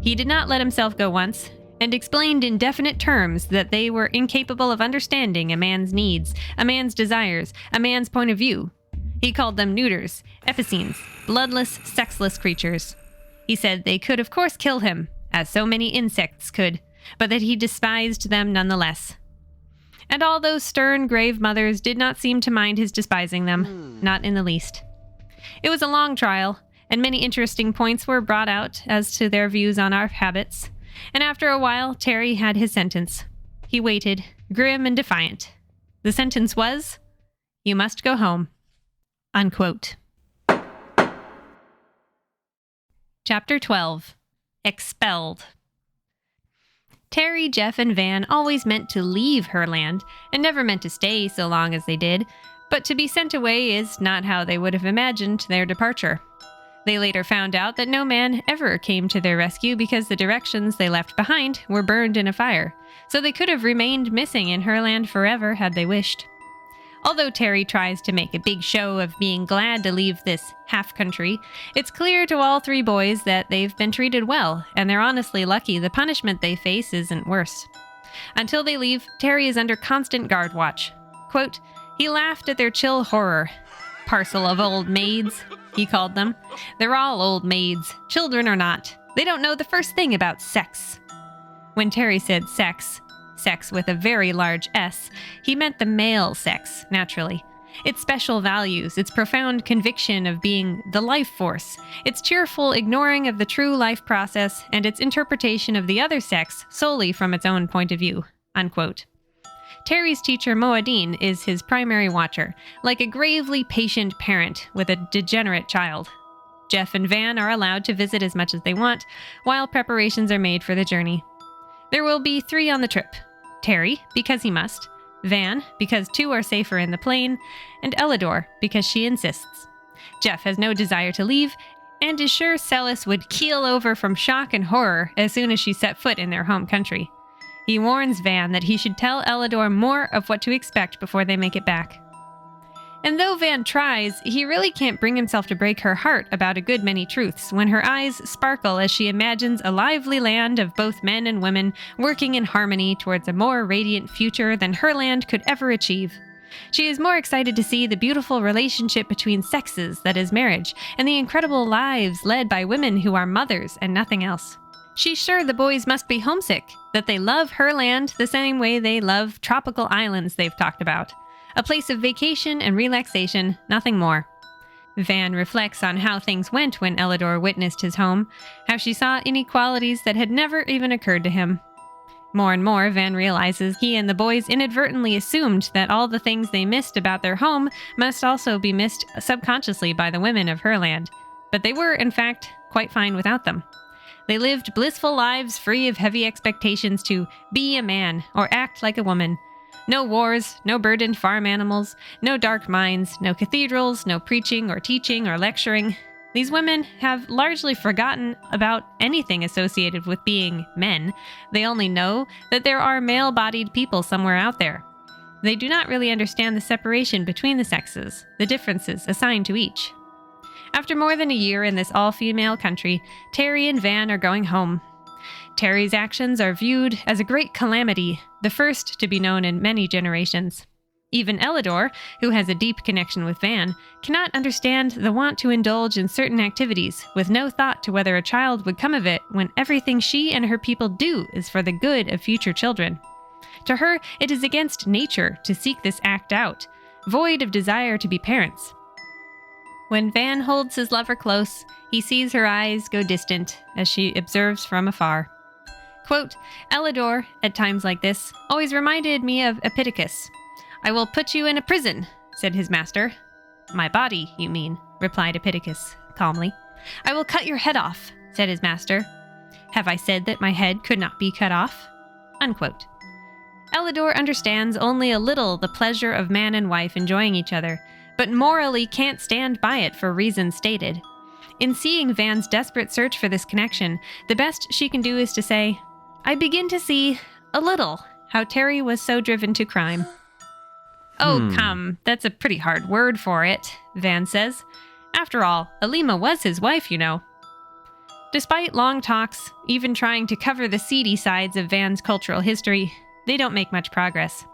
He did not let himself go once, and explained in definite terms that they were incapable of understanding a man's needs, a man's desires, a man's point of view. He called them neuters, epicines, bloodless, sexless creatures. He said they could of course kill him, as so many insects could, but that he despised them nonetheless. And all those stern, grave mothers did not seem to mind his despising them, not in the least. It was a long trial, and many interesting points were brought out as to their views on our habits, and after a while Terry had his sentence. He waited, grim and defiant. The sentence was, "You must go home." Unquote. Chapter 12. Expelled. Terry, Jeff, and Van always meant to leave Herland, and never meant to stay so long as they did, but to be sent away is not how they would have imagined their departure. They later found out that no man ever came to their rescue because the directions they left behind were burned in a fire, so they could have remained missing in Herland forever had they wished. Although Terry tries to make a big show of being glad to leave this half-country, it's clear to all three boys that they've been treated well, and they're honestly lucky the punishment they face isn't worse. Until they leave, Terry is under constant guard watch. Quote, he laughed at their chill horror. Parcel of old maids, he called them. They're all old maids, children or not. They don't know the first thing about sex. When Terry said sex with a very large S, he meant the male sex, naturally. Its special values, its profound conviction of being the life force, its cheerful ignoring of the true life process, and its interpretation of the other sex solely from its own point of view. Unquote. Terry's teacher Moadine is his primary watcher, like a gravely patient parent with a degenerate child. Jeff and Van are allowed to visit as much as they want, while preparations are made for the journey. There will be 3 on the trip. Terry, because he must, Van, because 2 are safer in the plane, and Elidor, because she insists. Jeff has no desire to leave, and is sure Celis would keel over from shock and horror as soon as she set foot in their home country. He warns Van that he should tell Elidor more of what to expect before they make it back. And though Van tries, he really can't bring himself to break her heart about a good many truths when her eyes sparkle as she imagines a lively land of both men and women working in harmony towards a more radiant future than her land could ever achieve. She is more excited to see the beautiful relationship between sexes that is marriage, and the incredible lives led by women who are mothers and nothing else. She's sure the boys must be homesick, that they love her land the same way they love tropical islands they've talked about. A place of vacation and relaxation, nothing more. Van reflects on how things went when Elidor witnessed his home, how she saw inequalities that had never even occurred to him. More and more, Van realizes he and the boys inadvertently assumed that all the things they missed about their home must also be missed subconsciously by the women of Herland, but they were, in fact, quite fine without them. They lived blissful lives free of heavy expectations to be a man or act like a woman. No wars, no burdened farm animals, no dark mines, no cathedrals, no preaching or teaching or lecturing. These women have largely forgotten about anything associated with being men. They only know that there are male-bodied people somewhere out there. They do not really understand the separation between the sexes, the differences assigned to each. After more than a year in this all-female country, Terry and Van are going home. Terry's actions are viewed as a great calamity, the first to be known in many generations. Even Elidor, who has a deep connection with Van, cannot understand the want to indulge in certain activities with no thought to whether a child would come of it when everything she and her people do is for the good of future children. To her, it is against nature to seek this act out, void of desire to be parents. When Van holds his lover close, he sees her eyes go distant as she observes from afar. Quote, Elidor, at times like this, always reminded me of Epictetus. I will put you in a prison, said his master. My body, you mean, replied Epictetus calmly. I will cut your head off, said his master. Have I said that my head could not be cut off? Unquote. Elidor understands only a little the pleasure of man and wife enjoying each other, but morally can't stand by it for reasons stated. In seeing Van's desperate search for this connection, the best she can do is to say, I begin to see, a little, how Terry was so driven to crime. Oh, come, that's a pretty hard word for it, Van says. After all, Alima was his wife, you know. Despite long talks, even trying to cover the seedy sides of Van's cultural history, they don't make much progress.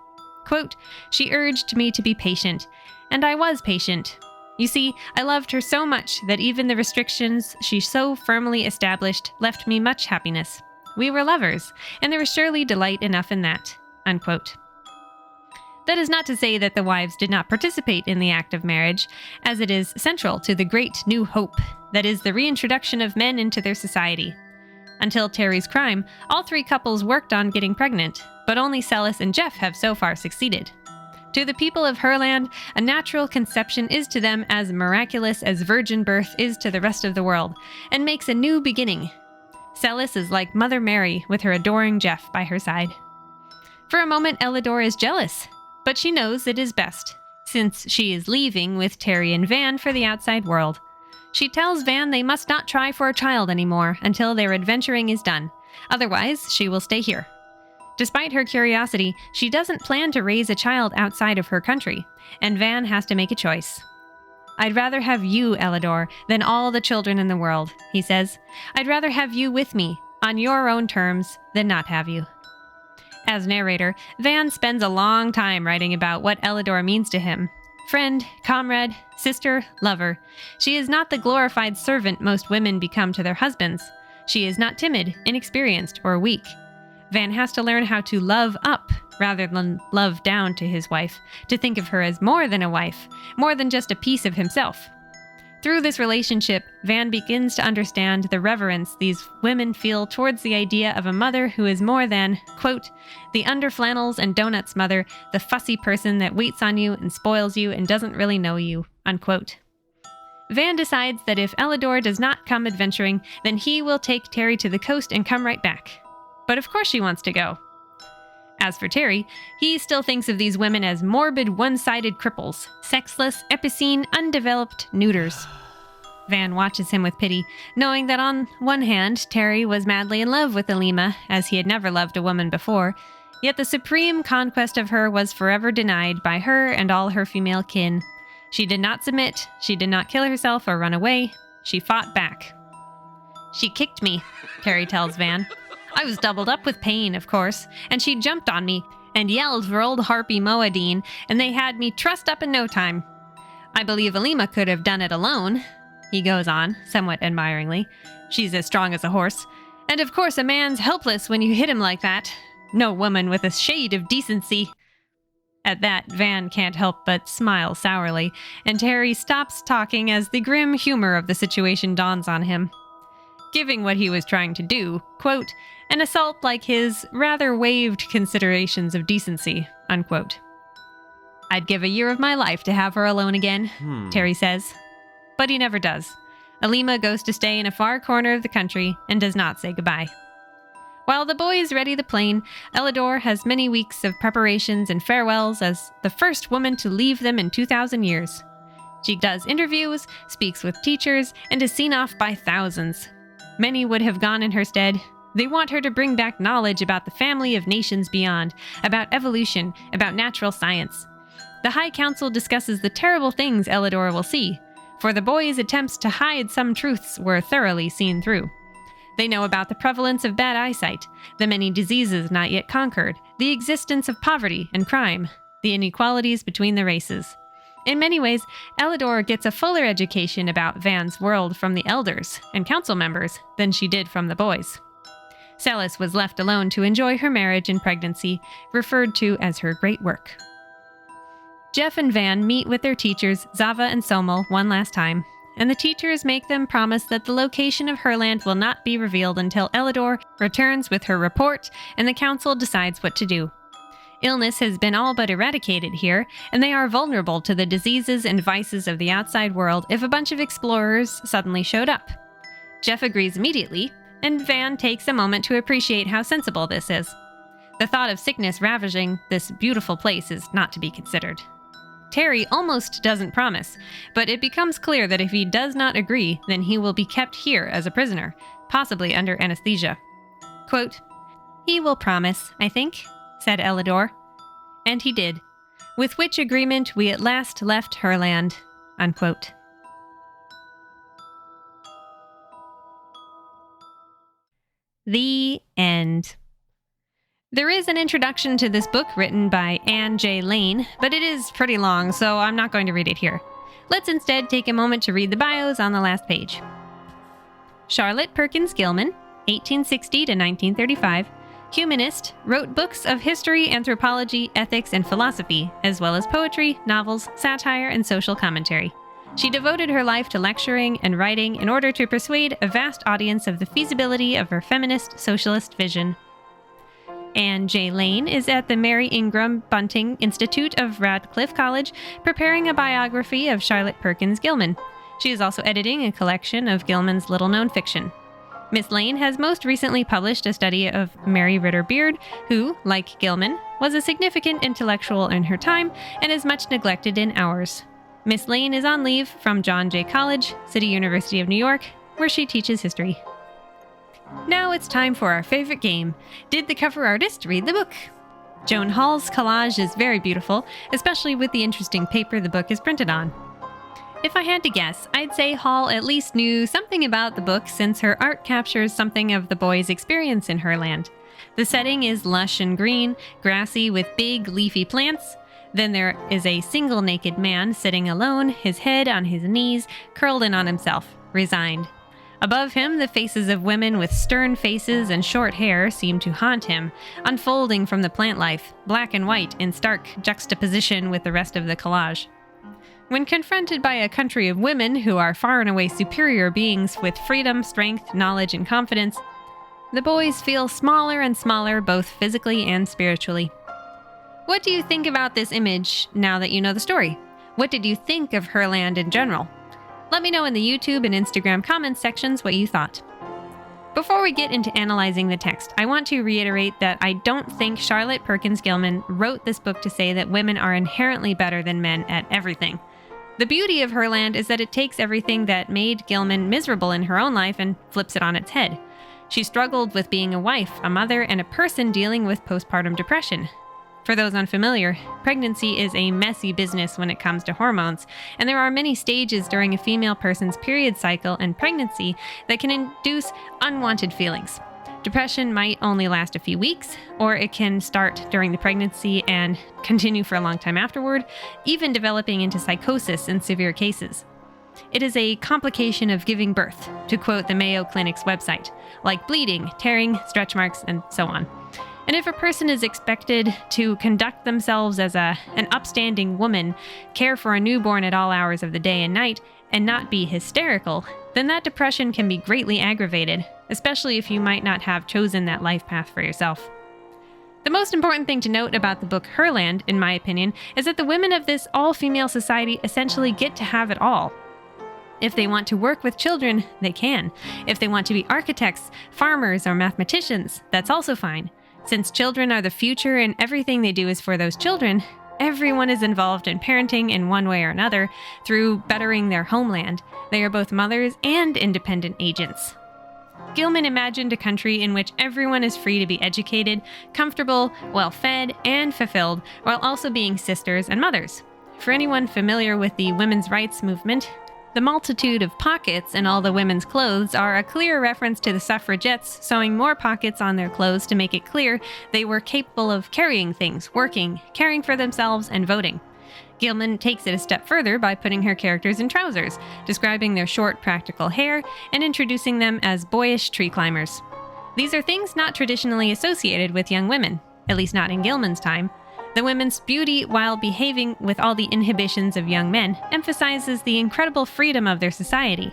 Quote, she urged me to be patient, and I was patient. You see, I loved her so much that even the restrictions she so firmly established left me much happiness. We were lovers, and there was surely delight enough in that. Unquote. That is not to say that the wives did not participate in the act of marriage, as it is central to the great new hope, that is the reintroduction of men into their society. Until Terry's crime, all three couples worked on getting pregnant, but only Celis and Jeff have so far succeeded. To the people of Herland, a natural conception is to them as miraculous as virgin birth is to the rest of the world, and makes a new beginning. Celis is like Mother Mary with her adoring Jeff by her side. For a moment, Elidor is jealous, but she knows it is best, since she is leaving with Terry and Van for the outside world. She tells Van they must not try for a child anymore until their adventuring is done. Otherwise, she will stay here. Despite her curiosity, she doesn't plan to raise a child outside of her country, and Van has to make a choice. I'd rather have you, Elidor, than all the children in the world, he says. I'd rather have you with me, on your own terms, than not have you. As narrator, Van spends a long time writing about what Elidor means to him. Friend, comrade, sister, lover. She is not the glorified servant most women become to their husbands. She is not timid, inexperienced, or weak. Van has to learn how to love up rather than love down to his wife, to think of her as more than a wife, more than just a piece of himself. Through this relationship, Van begins to understand the reverence these women feel towards the idea of a mother who is more than, quote, the underflannels and donuts mother, the fussy person that waits on you and spoils you and doesn't really know you, unquote. Van decides that if Elidor does not come adventuring, then he will take Terry to the coast and come right back. But of course she wants to go. As for Terry, he still thinks of these women as morbid, one-sided cripples, sexless, epicene, undeveloped neuters. Van watches him with pity, knowing that on one hand, Terry was madly in love with Alima, as he had never loved a woman before, yet the supreme conquest of her was forever denied by her and all her female kin. She did not submit, she did not kill herself or run away, she fought back. She kicked me, Terry tells Van. I was doubled up with pain, of course, and she jumped on me and yelled for old Harpy Moadine, and they had me trussed up in no time. I believe Alima could have done it alone, he goes on, somewhat admiringly. She's as strong as a horse. And of course a man's helpless when you hit him like that. No woman with a shade of decency. At that, Van can't help but smile sourly, and Terry stops talking as the grim humor of the situation dawns on him. Giving what he was trying to do, quote, an assault like his rather waived considerations of decency, unquote. I'd give a year of my life to have her alone again, Terry says. But he never does. Alima goes to stay in a far corner of the country and does not say goodbye. While the boys ready the plane, Elidor has many weeks of preparations and farewells as the first woman to leave them in 2,000 years. She does interviews, speaks with teachers, and is seen off by thousands. Many would have gone in her stead. They want her to bring back knowledge about the family of nations beyond, about evolution, about natural science. The High Council discusses the terrible things Elidor will see, for the boys' attempts to hide some truths were thoroughly seen through. They know about the prevalence of bad eyesight, the many diseases not yet conquered, the existence of poverty and crime, the inequalities between the races. In many ways, Elidor gets a fuller education about Van's world from the elders and council members than she did from the boys. Celis was left alone to enjoy her marriage and pregnancy, referred to as her great work. Jeff and Van meet with their teachers, Zava and Somel, one last time, and the teachers make them promise that the location of Herland will not be revealed until Elidor returns with her report and the council decides what to do. Illness has been all but eradicated here, and they are vulnerable to the diseases and vices of the outside world if a bunch of explorers suddenly showed up. Jeff agrees immediately, and Van takes a moment to appreciate how sensible this is. The thought of sickness ravaging this beautiful place is not to be considered. Terry almost doesn't promise, but it becomes clear that if he does not agree, then he will be kept here as a prisoner, possibly under anesthesia. Quote, "He will promise, I think," said Elidor. And he did, with which agreement we at last left Herland. Unquote. The end. There is an introduction to this book written by Anne J. Lane, but it is pretty long, so I'm not going to read it here. Let's instead take a moment to read the bios on the last page. Charlotte Perkins Gilman, 1860 to 1935, humanist, wrote books of history, anthropology, ethics, and philosophy, as well as poetry, novels, satire, and social commentary. She devoted her life to lecturing and writing in order to persuade a vast audience of the feasibility of her feminist socialist vision. Anne J. Lane is at the Mary Ingram Bunting Institute of Radcliffe College preparing a biography of Charlotte Perkins Gilman. She is also editing a collection of Gilman's little-known fiction. Miss Lane has most recently published a study of Mary Ritter Beard, who, like Gilman, was a significant intellectual in her time and is much neglected in ours. Miss Lane is on leave from John Jay College, City University of New York, where she teaches history. Now it's time for our favorite game. Did the cover artist read the book? Joan Hall's collage is very beautiful, especially with the interesting paper the book is printed on. If I had to guess, I'd say Hall at least knew something about the book since her art captures something of the boys' experience in Herland. The setting is lush and green, grassy with big leafy plants. Then there is a single naked man sitting alone, his head on his knees, curled in on himself, resigned. Above him, the faces of women with stern faces and short hair seem to haunt him, unfolding from the plant life, black and white in stark juxtaposition with the rest of the collage. When confronted by a country of women who are far and away superior beings with freedom, strength, knowledge, and confidence, the boys feel smaller and smaller both physically and spiritually. What do you think about this image now that you know the story? What did you think of Herland in general? Let me know in the YouTube and Instagram comments sections what you thought. Before we get into analyzing the text, I want to reiterate that I don't think Charlotte Perkins Gilman wrote this book to say that women are inherently better than men at everything. The beauty of Herland is that it takes everything that made Gilman miserable in her own life and flips it on its head. She struggled with being a wife, a mother, and a person dealing with postpartum depression. For those unfamiliar, pregnancy is a messy business when it comes to hormones, and there are many stages during a female person's period cycle and pregnancy that can induce unwanted feelings. Depression might only last a few weeks, or it can start during the pregnancy and continue for a long time afterward, even developing into psychosis in severe cases. It is a complication of giving birth, to quote the Mayo Clinic's website, like bleeding, tearing, stretch marks, and so on. And if a person is expected to conduct themselves as an upstanding woman, care for a newborn at all hours of the day and night, and not be hysterical, then that depression can be greatly aggravated, especially if you might not have chosen that life path for yourself. The most important thing to note about the book Herland, in my opinion, is that the women of this all-female society essentially get to have it all. If they want to work with children, they can. If they want to be architects, farmers, or mathematicians, that's also fine. Since children are the future and everything they do is for those children, Everyone is involved in parenting in one way or another through bettering their homeland. They are both mothers and independent agents. Gilman imagined a country in which everyone is free to be educated, comfortable, well-fed, and fulfilled, while also being sisters and mothers. For anyone familiar with the women's rights movement, the multitude of pockets in all the women's clothes are a clear reference to the suffragettes sewing more pockets on their clothes to make it clear they were capable of carrying things, working, caring for themselves, and voting. Gilman takes it a step further by putting her characters in trousers, describing their short, practical hair, and introducing them as boyish tree climbers. These are things not traditionally associated with young women, at least not in Gilman's time. The women's beauty, while behaving with all the inhibitions of young men, emphasizes the incredible freedom of their society.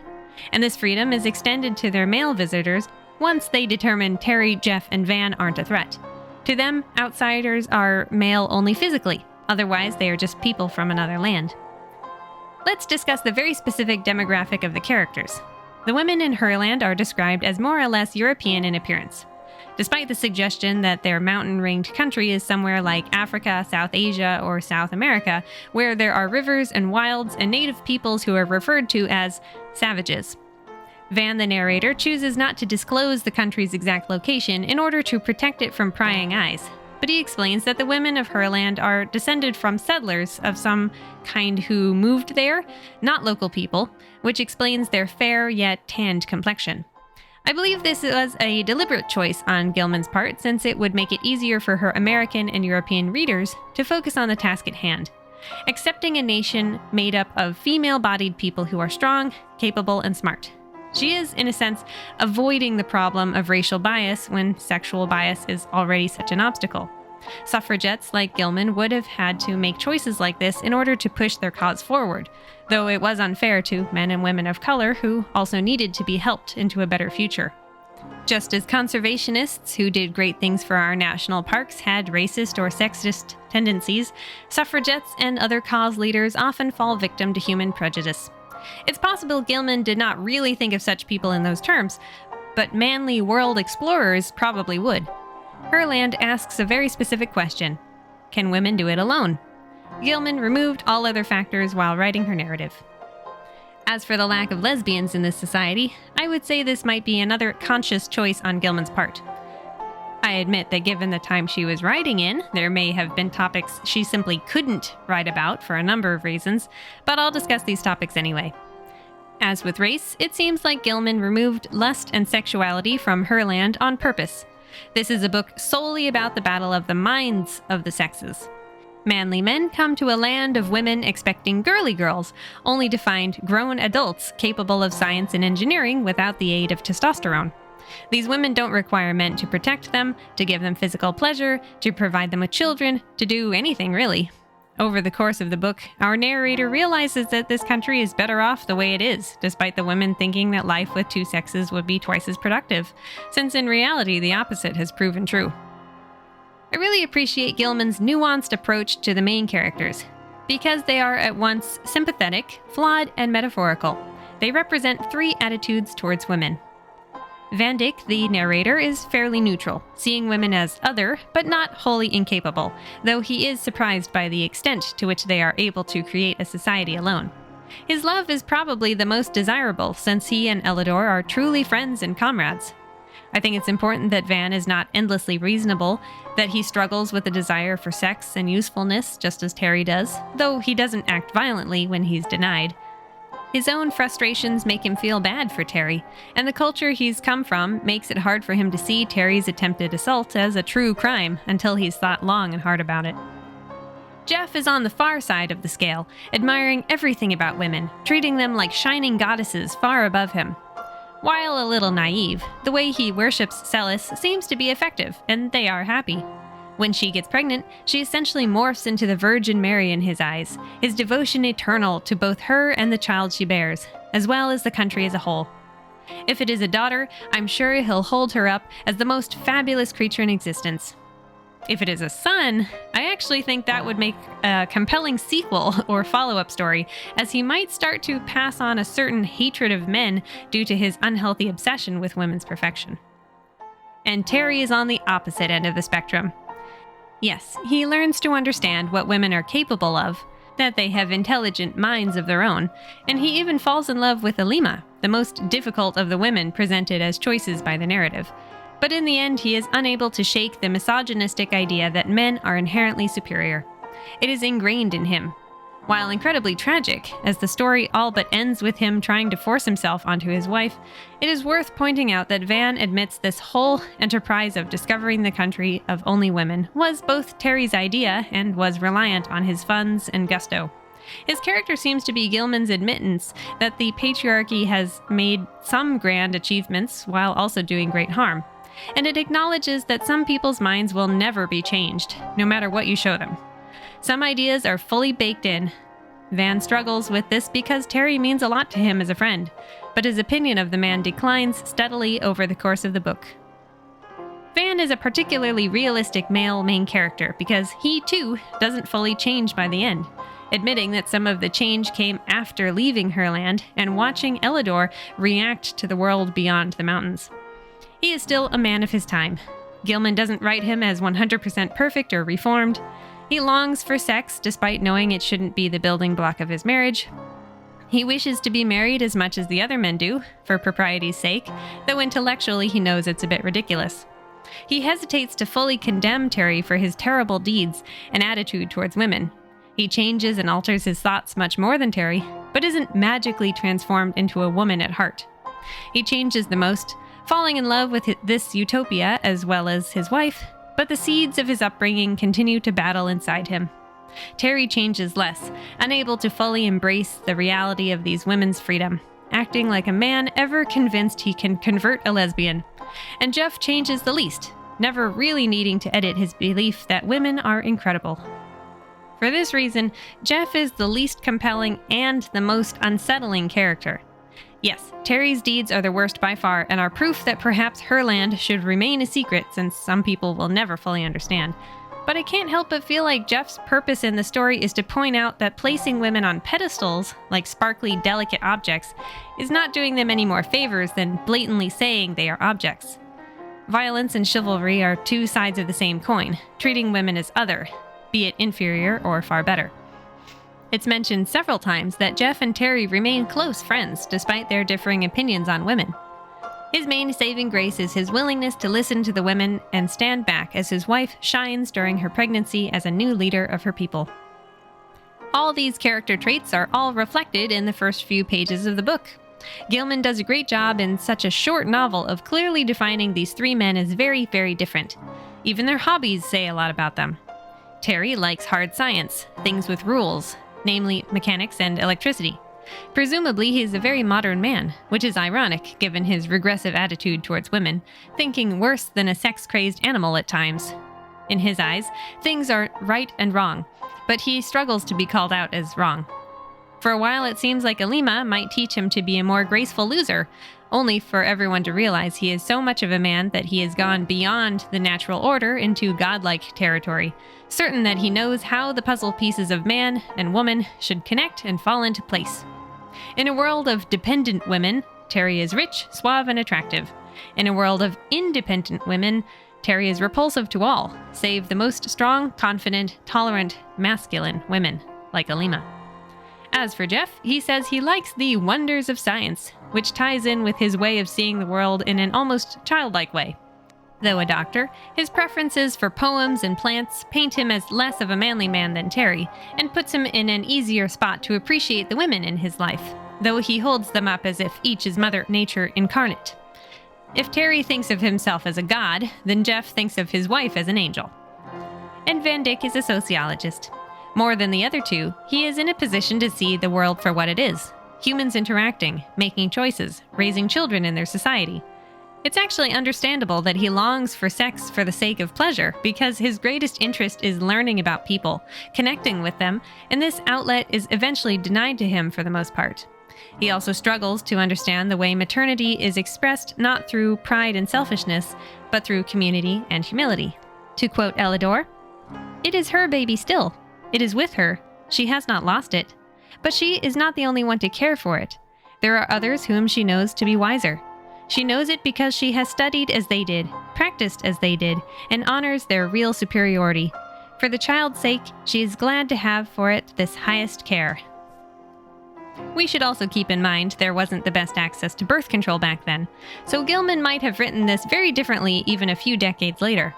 And this freedom is extended to their male visitors once they determine Terry, Jeff, and Van aren't a threat. To them, outsiders are male only physically. Otherwise, they are just people from another land. Let's discuss the very specific demographic of the characters. The women in Herland are described as more or less European in appearance. Despite the suggestion that their mountain-ringed country is somewhere like Africa, South Asia, or South America, where there are rivers and wilds and native peoples who are referred to as savages. Van, the narrator, chooses not to disclose the country's exact location in order to protect it from prying eyes, but he explains that the women of Herland are descended from settlers of some kind who moved there, not local people, which explains their fair yet tanned complexion. I believe this was a deliberate choice on Gilman's part, since it would make it easier for her American and European readers to focus on the task at hand, accepting a nation made up of female-bodied people who are strong, capable, and smart. She is, in a sense, avoiding the problem of racial bias when sexual bias is already such an obstacle. Suffragettes like Gilman would have had to make choices like this in order to push their cause forward, though it was unfair to men and women of color who also needed to be helped into a better future. Just as conservationists who did great things for our national parks had racist or sexist tendencies, suffragettes and other cause leaders often fall victim to human prejudice. It's possible Gilman did not really think of such people in those terms, but manly world explorers probably would. Herland asks a very specific question: can women do it alone? Gilman removed all other factors while writing her narrative. As for the lack of lesbians in this society, I would say this might be another conscious choice on Gilman's part. I admit that given the time she was writing in, there may have been topics she simply couldn't write about for a number of reasons, but I'll discuss these topics anyway. As with race, it seems like Gilman removed lust and sexuality from Herland on purpose. This is a book solely about the battle of the minds of the sexes. Manly men come to a land of women expecting girly girls, only to find grown adults capable of science and engineering without the aid of testosterone. These women don't require men to protect them, to give them physical pleasure, to provide them with children, to do anything really. Over the course of the book, our narrator realizes that this country is better off the way it is, despite the women thinking that life with two sexes would be twice as productive, since in reality the opposite has proven true. I really appreciate Gilman's nuanced approach to the main characters, because they are at once sympathetic, flawed, and metaphorical. They represent three attitudes towards women. Van Dyck, the narrator, is fairly neutral, seeing women as other, but not wholly incapable, though he is surprised by the extent to which they are able to create a society alone. His love is probably the most desirable, since he and Elidor are truly friends and comrades. I think it's important that Van is not endlessly reasonable, that he struggles with a desire for sex and usefulness, just as Terry does, though he doesn't act violently when he's denied. His own frustrations make him feel bad for Terry, and the culture he's come from makes it hard for him to see Terry's attempted assault as a true crime until he's thought long and hard about it. Jeff is on the far side of the scale, admiring everything about women, treating them like shining goddesses far above him. While a little naive, the way he worships Celes seems to be effective, and they are happy. When she gets pregnant, she essentially morphs into the Virgin Mary in his eyes, his devotion eternal to both her and the child she bears, as well as the country as a whole. If it is a daughter, I'm sure he'll hold her up as the most fabulous creature in existence. If it is a son, I actually think that would make a compelling sequel or follow-up story, as he might start to pass on a certain hatred of men due to his unhealthy obsession with women's perfection. And Terry is on the opposite end of the spectrum. Yes, he learns to understand what women are capable of, that they have intelligent minds of their own, and he even falls in love with Alima, the most difficult of the women presented as choices by the narrative. But in the end, he is unable to shake the misogynistic idea that men are inherently superior. It is ingrained in him. While incredibly tragic, as the story all but ends with him trying to force himself onto his wife, it is worth pointing out that Van admits this whole enterprise of discovering the country of only women was both Terry's idea and was reliant on his funds and gusto. His character seems to be Gilman's admittance that the patriarchy has made some grand achievements while also doing great harm, and it acknowledges that some people's minds will never be changed, no matter what you show them. Some ideas are fully baked in. Van struggles with this because Terry means a lot to him as a friend, but his opinion of the man declines steadily over the course of the book. Van is a particularly realistic male main character because he, too, doesn't fully change by the end, admitting that some of the change came after leaving Herland and watching Elidor react to the world beyond the mountains. He is still a man of his time. Gilman doesn't write him as 100% perfect or reformed. He longs for sex despite knowing it shouldn't be the building block of his marriage. He wishes to be married as much as the other men do, for propriety's sake, though intellectually he knows it's a bit ridiculous. He hesitates to fully condemn Terry for his terrible deeds and attitude towards women. He changes and alters his thoughts much more than Terry, but isn't magically transformed into a woman at heart. He changes the most, falling in love with this utopia as well as his wife, but the seeds of his upbringing continue to battle inside him. Terry changes less, unable to fully embrace the reality of these women's freedom, acting like a man ever convinced he can convert a lesbian. And Jeff changes the least, never really needing to edit his belief that women are incredible. For this reason, Jeff is the least compelling and the most unsettling character. Yes, Terry's deeds are the worst by far and are proof that perhaps Herland should remain a secret since some people will never fully understand. But I can't help but feel like Jeff's purpose in the story is to point out that placing women on pedestals, like sparkly, delicate objects, is not doing them any more favors than blatantly saying they are objects. Violence and chivalry are two sides of the same coin, treating women as other, be it inferior or far better. It's mentioned several times that Jeff and Terry remain close friends despite their differing opinions on women. His main saving grace is his willingness to listen to the women and stand back as his wife shines during her pregnancy as a new leader of her people. All these character traits are all reflected in the first few pages of the book. Gilman does a great job in such a short novel of clearly defining these three men as very, very different. Even their hobbies say a lot about them. Terry likes hard science, things with rules, namely mechanics and electricity. Presumably, he is a very modern man, which is ironic given his regressive attitude towards women, thinking worse than a sex-crazed animal at times. In his eyes, things are right and wrong, but he struggles to be called out as wrong. For a while, it seems like Alima might teach him to be a more graceful loser, only for everyone to realize he is so much of a man that he has gone beyond the natural order into godlike territory, certain that he knows how the puzzle pieces of man and woman should connect and fall into place. In a world of dependent women, Terry is rich, suave, and attractive. In a world of independent women, Terry is repulsive to all, save the most strong, confident, tolerant, masculine women, like Alima. As for Jeff, he says he likes the wonders of science, which ties in with his way of seeing the world in an almost childlike way. Though a doctor, his preferences for poems and plants paint him as less of a manly man than Terry, and puts him in an easier spot to appreciate the women in his life, though he holds them up as if each is Mother Nature incarnate. If Terry thinks of himself as a god, then Jeff thinks of his wife as an angel. And Van Dyck is a sociologist. More than the other two, he is in a position to see the world for what it is. Humans interacting, making choices, raising children in their society. It's actually understandable that he longs for sex for the sake of pleasure, because his greatest interest is learning about people, connecting with them, and this outlet is eventually denied to him for the most part. He also struggles to understand the way maternity is expressed not through pride and selfishness, but through community and humility. To quote Elidor, "It is her baby still. It is with her. She has not lost it. But she is not the only one to care for it. There are others whom she knows to be wiser. She knows it because she has studied as they did, practiced as they did, and honors their real superiority, For the child's sake, she is glad to have for it this highest care. We should also keep in mind there wasn't the best access to birth control back then, so Gilman might have written this very differently even a few decades later.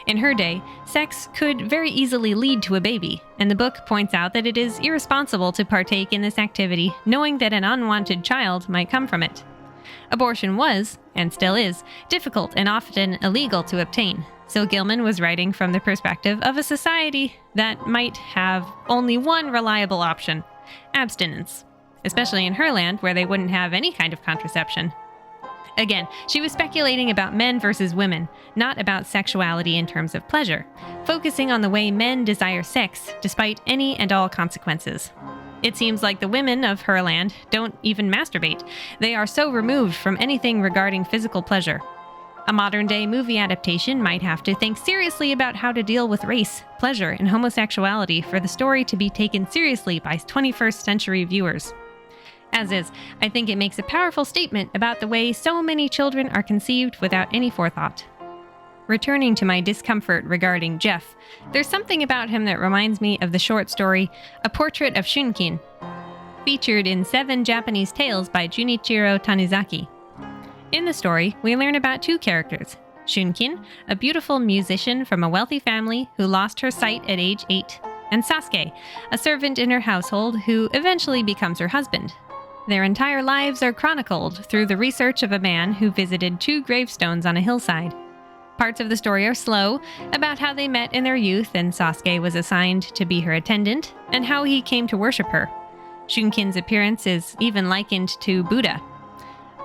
In her day, sex could very easily lead to a baby, and the book points out that it is irresponsible to partake in this activity knowing that an unwanted child might come from it. Abortion was, and still is, difficult and often illegal to obtain, so Gilman was writing from the perspective of a society that might have only one reliable option: abstinence, especially in Herland where they wouldn't have any kind of contraception. Again, she was speculating about men versus women, not about sexuality in terms of pleasure, focusing on the way men desire sex despite any and all consequences. It seems like the women of Herland don't even masturbate. They are so removed from anything regarding physical pleasure. A modern-day movie adaptation might have to think seriously about how to deal with race, pleasure, and homosexuality for the story to be taken seriously by 21st century viewers. As is, I think it makes a powerful statement about the way so many children are conceived without any forethought. Returning to my discomfort regarding Jeff, there's something about him that reminds me of the short story A Portrait of Shunkin, featured in 7 Japanese Tales by Junichiro Tanizaki. In the story, we learn about 2 characters: Shunkin, a beautiful musician from a wealthy family who lost her sight at age 8, and Sasuke, a servant in her household who eventually becomes her husband. Their entire lives are chronicled through the research of a man who visited 2 gravestones on a hillside. Parts of the story are slow, about how they met in their youth and Sasuke was assigned to be her attendant, and how he came to worship her. Shunkin's appearance is even likened to Buddha.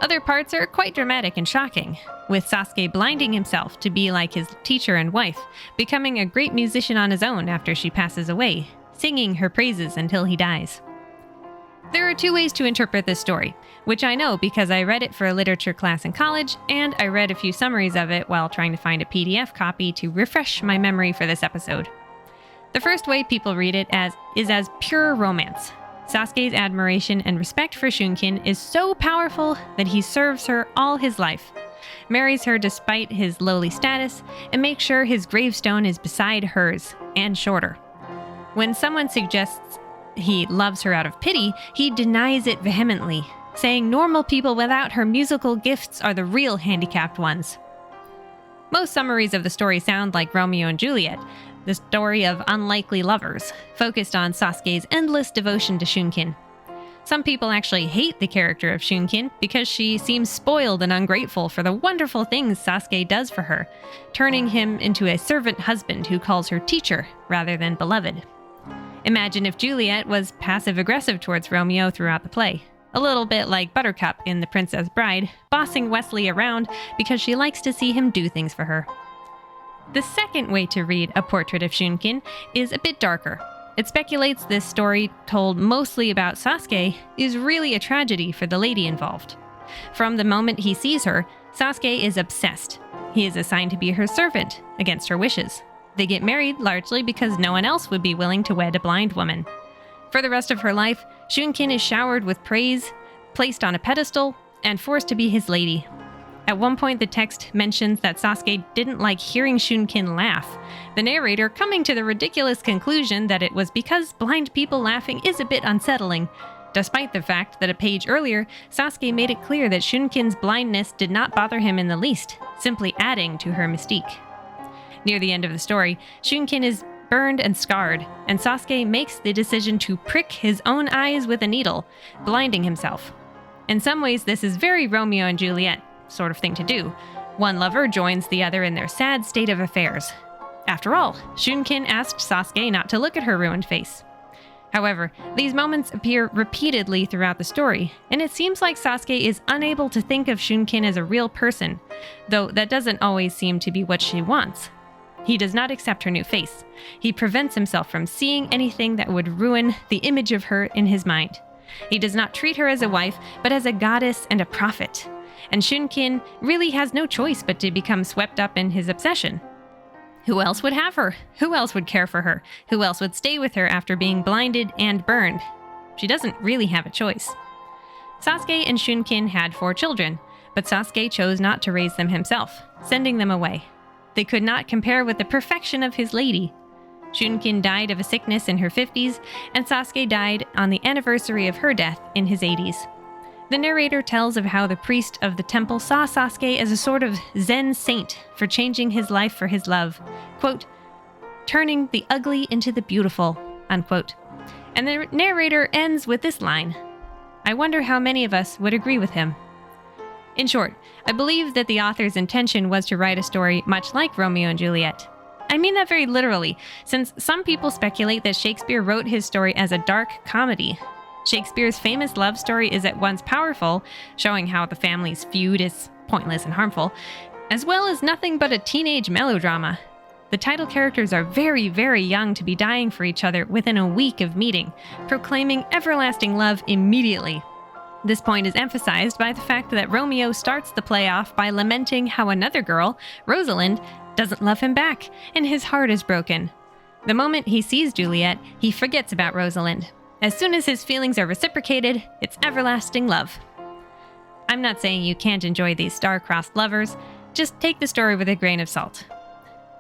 Other parts are quite dramatic and shocking, with Sasuke blinding himself to be like his teacher and wife, becoming a great musician on his own after she passes away, singing her praises until he dies. There are 2 ways to interpret this story, which I know because I read it for a literature class in college, and I read a few summaries of it while trying to find a PDF copy to refresh my memory for this episode. The first way people read it is as pure romance. Sasuke's admiration and respect for Shunkin is so powerful that he serves her all his life, marries her despite his lowly status, and makes sure his gravestone is beside hers, and shorter. When someone suggests he loves her out of pity, he denies it vehemently, saying normal people without her musical gifts are the real handicapped ones. Most summaries of the story sound like Romeo and Juliet, the story of unlikely lovers, focused on Sasuke's endless devotion to Shunkin. Some people actually hate the character of Shunkin because she seems spoiled and ungrateful for the wonderful things Sasuke does for her, turning him into a servant husband who calls her teacher rather than beloved. Imagine if Juliet was passive-aggressive towards Romeo throughout the play, a little bit like Buttercup in The Princess Bride, bossing Wesley around because she likes to see him do things for her. The second way to read A Portrait of Shunkin is a bit darker. It speculates this story, told mostly about Sasuke, is really a tragedy for the lady involved. From the moment he sees her, Sasuke is obsessed. He is assigned to be her servant, against her wishes. They get married largely because no one else would be willing to wed a blind woman. For the rest of her life, Shunkin is showered with praise, placed on a pedestal, and forced to be his lady. At one point, the text mentions that Sasuke didn't like hearing Shunkin laugh, the narrator coming to the ridiculous conclusion that it was because blind people laughing is a bit unsettling, despite the fact that a page earlier, Sasuke made it clear that Shunkin's blindness did not bother him in the least, simply adding to her mystique. Near the end of the story, Shunkin is burned and scarred, and Sasuke makes the decision to prick his own eyes with a needle, blinding himself. In some ways, this is very Romeo and Juliet sort of thing to do. One lover joins the other in their sad state of affairs. After all, Shunkin asked Sasuke not to look at her ruined face. However, these moments appear repeatedly throughout the story, and it seems like Sasuke is unable to think of Shunkin as a real person, though that doesn't always seem to be what she wants. He does not accept her new face. He prevents himself from seeing anything that would ruin the image of her in his mind. He does not treat her as a wife, but as a goddess and a prophet. And Shunkin really has no choice but to become swept up in his obsession. Who else would have her? Who else would care for her? Who else would stay with her after being blinded and burned? She doesn't really have a choice. Sasuke and Shunkin had 4 children, but Sasuke chose not to raise them himself, sending them away. They could not compare with the perfection of his lady. Shunkin died of a sickness in her 50s, and Sasuke died on the anniversary of her death in his 80s. The narrator tells of how the priest of the temple saw Sasuke as a sort of Zen saint for changing his life for his love, quote, turning the ugly into the beautiful, unquote. And the narrator ends with this line, I wonder how many of us would agree with him. In short, I believe that the author's intention was to write a story much like Romeo and Juliet. I mean that very literally, since some people speculate that Shakespeare wrote his story as a dark comedy. Shakespeare's famous love story is at once powerful, showing how the family's feud is pointless and harmful, as well as nothing but a teenage melodrama. The title characters are very, very young to be dying for each other within a week of meeting, proclaiming everlasting love immediately. This point is emphasized by the fact that Romeo starts the play off by lamenting how another girl, Rosalind, doesn't love him back, and his heart is broken. The moment he sees Juliet, he forgets about Rosalind. As soon as his feelings are reciprocated, it's everlasting love. I'm not saying you can't enjoy these star-crossed lovers, just take the story with a grain of salt.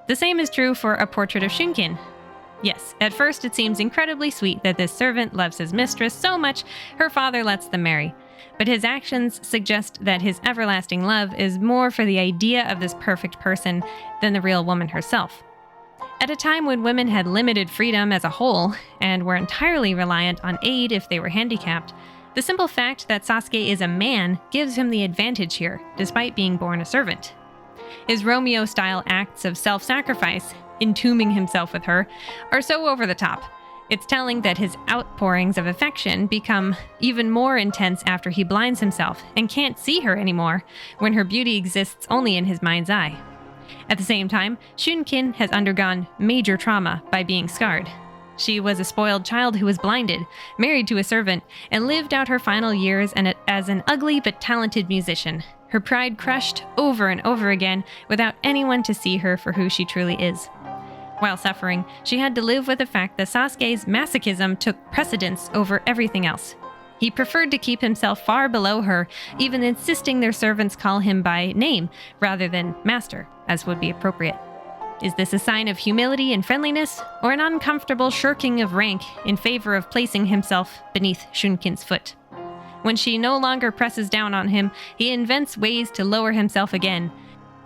The same is true for A Portrait of Shunkin. Yes, at first it seems incredibly sweet that this servant loves his mistress so much her father lets them marry, but his actions suggest that his everlasting love is more for the idea of this perfect person than the real woman herself. At a time when women had limited freedom as a whole and were entirely reliant on aid if they were handicapped, the simple fact that Sasuke is a man gives him the advantage here, despite being born a servant. His Romeo-style acts of self-sacrifice, entombing himself with her, are so over the top. It's telling that his outpourings of affection become even more intense after he blinds himself and can't see her anymore, when her beauty exists only in his mind's eye. At the same time, Shunkin has undergone major trauma by being scarred. She was a spoiled child who was blinded, married to a servant, and lived out her final years as an ugly but talented musician, her pride crushed over and over again without anyone to see her for who she truly is. While suffering, she had to live with the fact that Sasuke's masochism took precedence over everything else. He preferred to keep himself far below her, even insisting their servants call him by name rather than master, as would be appropriate. Is this a sign of humility and friendliness, or an uncomfortable shirking of rank in favor of placing himself beneath Shunkin's foot? When she no longer presses down on him, he invents ways to lower himself again.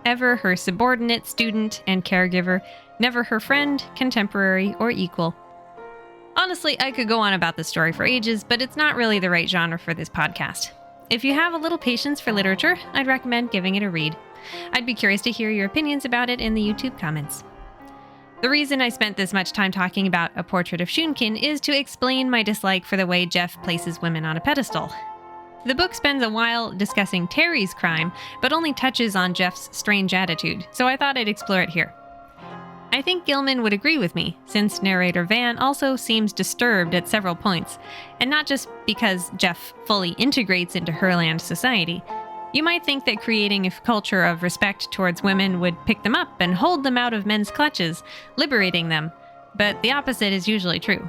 Ever her subordinate, student, and caregiver, never her friend, contemporary, or equal. Honestly, I could go on about this story for ages, but it's not really the right genre for this podcast. If you have a little patience for literature, I'd recommend giving it a read. I'd be curious to hear your opinions about it in the YouTube comments. The reason I spent this much time talking about A Portrait of Shunkin is to explain my dislike for the way Jeff places women on a pedestal. The book spends a while discussing Terry's crime, but only touches on Jeff's strange attitude, so I thought I'd explore it here. I think Gilman would agree with me, since narrator Van also seems disturbed at several points, and not just because Jeff fully integrates into Herland society. You might think that creating a culture of respect towards women would pick them up and hold them out of men's clutches, liberating them, but the opposite is usually true.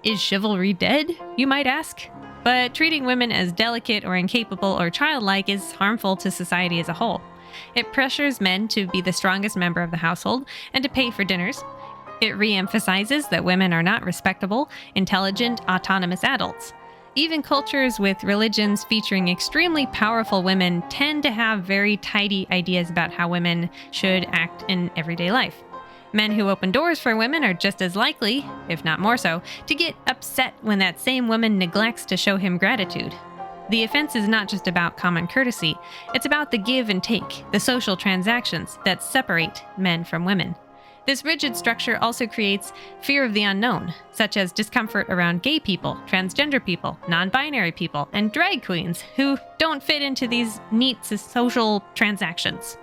Is chivalry dead, you might ask? But treating women as delicate or incapable or childlike is harmful to society as a whole. It pressures men to be the strongest member of the household and to pay for dinners. It re-emphasizes that women are not respectable, intelligent, autonomous adults. Even cultures with religions featuring extremely powerful women tend to have very tidy ideas about how women should act in everyday life. Men who open doors for women are just as likely, if not more so, to get upset when that same woman neglects to show him gratitude. The offense is not just about common courtesy, it's about the give and take, the social transactions that separate men from women. This rigid structure also creates fear of the unknown, such as discomfort around gay people, transgender people, non-binary people, and drag queens who don't fit into these neat social transactions.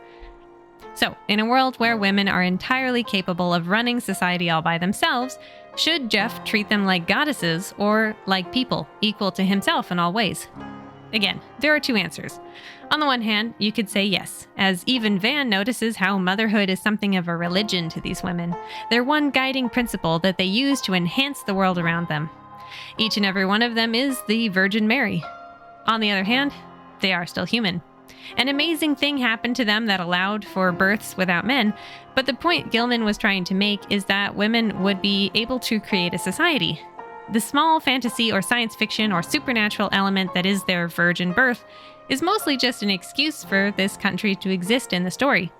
So, in a world where women are entirely capable of running society all by themselves, should Jeff treat them like goddesses or like people, equal to himself in all ways? Again, there are two answers. On the one hand, you could say yes, as even Van notices how motherhood is something of a religion to these women, their one guiding principle that they use to enhance the world around them. Each and every one of them is the Virgin Mary. On the other hand, they are still human. An amazing thing happened to them that allowed for births without men, but the point Gilman was trying to make is that women would be able to create a society. The small fantasy or science fiction or supernatural element that is their virgin birth is mostly just an excuse for this country to exist in the story.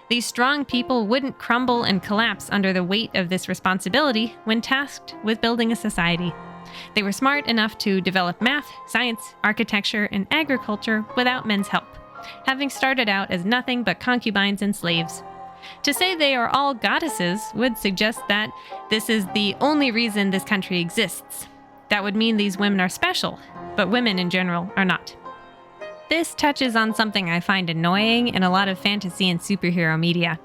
These strong people wouldn't crumble and collapse under the weight of this responsibility when tasked with building a society. They were smart enough to develop math, science, architecture, and agriculture without men's help, having started out as nothing but concubines and slaves. To say they are all goddesses would suggest that this is the only reason this country exists. That would mean these women are special, but women in general are not. This touches on something I find annoying in a lot of fantasy and superhero media.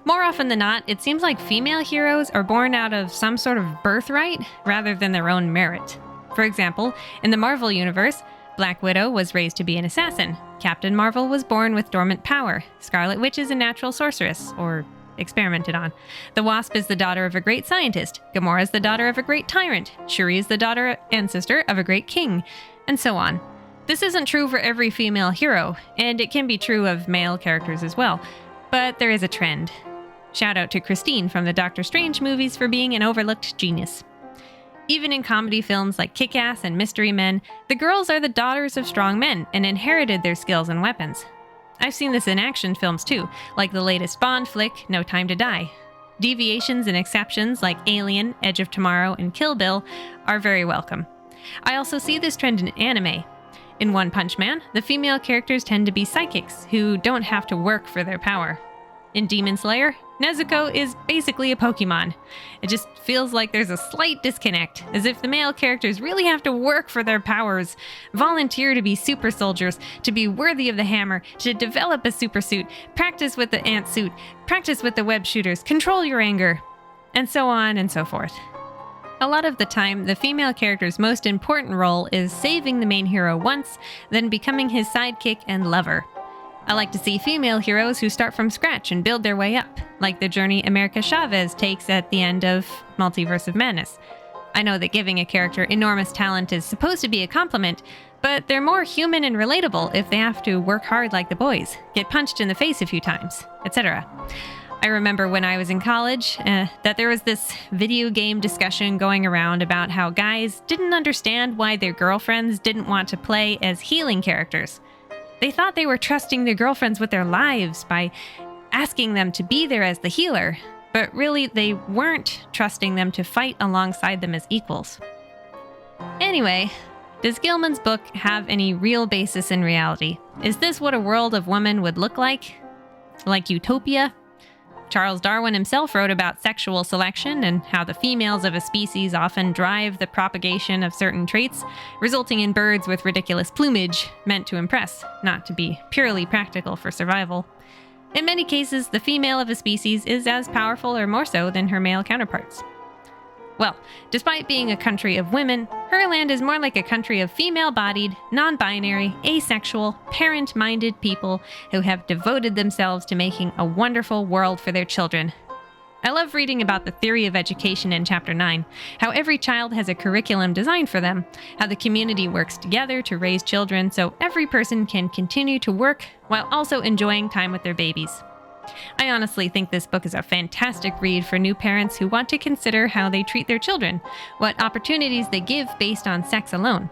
More often than not, it seems like female heroes are born out of some sort of birthright rather than their own merit. For example, in the Marvel universe, Black Widow was raised to be an assassin. Captain Marvel was born with dormant power. Scarlet Witch is a natural sorceress, or experimented on. The Wasp is the daughter of a great scientist. Gamora is the daughter of a great tyrant. Shuri is the daughter and sister of a great king, and so on. This isn't true for every female hero, and it can be true of male characters as well, but there is a trend. Shout out to Christine from the Doctor Strange movies for being an overlooked genius. Even in comedy films like Kick-Ass and Mystery Men, the girls are the daughters of strong men and inherited their skills and weapons. I've seen this in action films too, like the latest Bond flick, No Time to Die. Deviations and exceptions like Alien, Edge of Tomorrow, and Kill Bill are very welcome. I also see this trend in anime. In One Punch Man, the female characters tend to be psychics who don't have to work for their power. In Demon Slayer, Nezuko is basically a Pokemon. It just feels like there's a slight disconnect, as if the male characters really have to work for their powers, volunteer to be super soldiers, to be worthy of the hammer, to develop a super suit, practice with the ant suit, practice with the web shooters, control your anger, and so on and so forth. A lot of the time, the female character's most important role is saving the main hero once, then becoming his sidekick and lover. I like to see female heroes who start from scratch and build their way up, like the journey Erika Chavez takes at the end of Multiverse of Madness. I know that giving a character enormous talent is supposed to be a compliment, but they're more human and relatable if they have to work hard like the boys, get punched in the face a few times, etc. I remember when I was in college that there was this video game discussion going around about how guys didn't understand why their girlfriends didn't want to play as healing characters. They thought they were trusting their girlfriends with their lives by asking them to be there as the healer, but really they weren't trusting them to fight alongside them as equals. Anyway, does Gilman's book have any real basis in reality? Is this what a world of women would look like? Like utopia? Charles Darwin himself wrote about sexual selection and how the females of a species often drive the propagation of certain traits, resulting in birds with ridiculous plumage meant to impress, not to be purely practical for survival. In many cases, the female of a species is as powerful or more so than her male counterparts. Well, despite being a country of women, Herland is more like a country of female-bodied, non-binary, asexual, parent-minded people who have devoted themselves to making a wonderful world for their children. I love reading about the theory of education in Chapter 9, how every child has a curriculum designed for them, how the community works together to raise children so every person can continue to work while also enjoying time with their babies. I honestly think this book is a fantastic read for new parents who want to consider how they treat their children, what opportunities they give based on sex alone.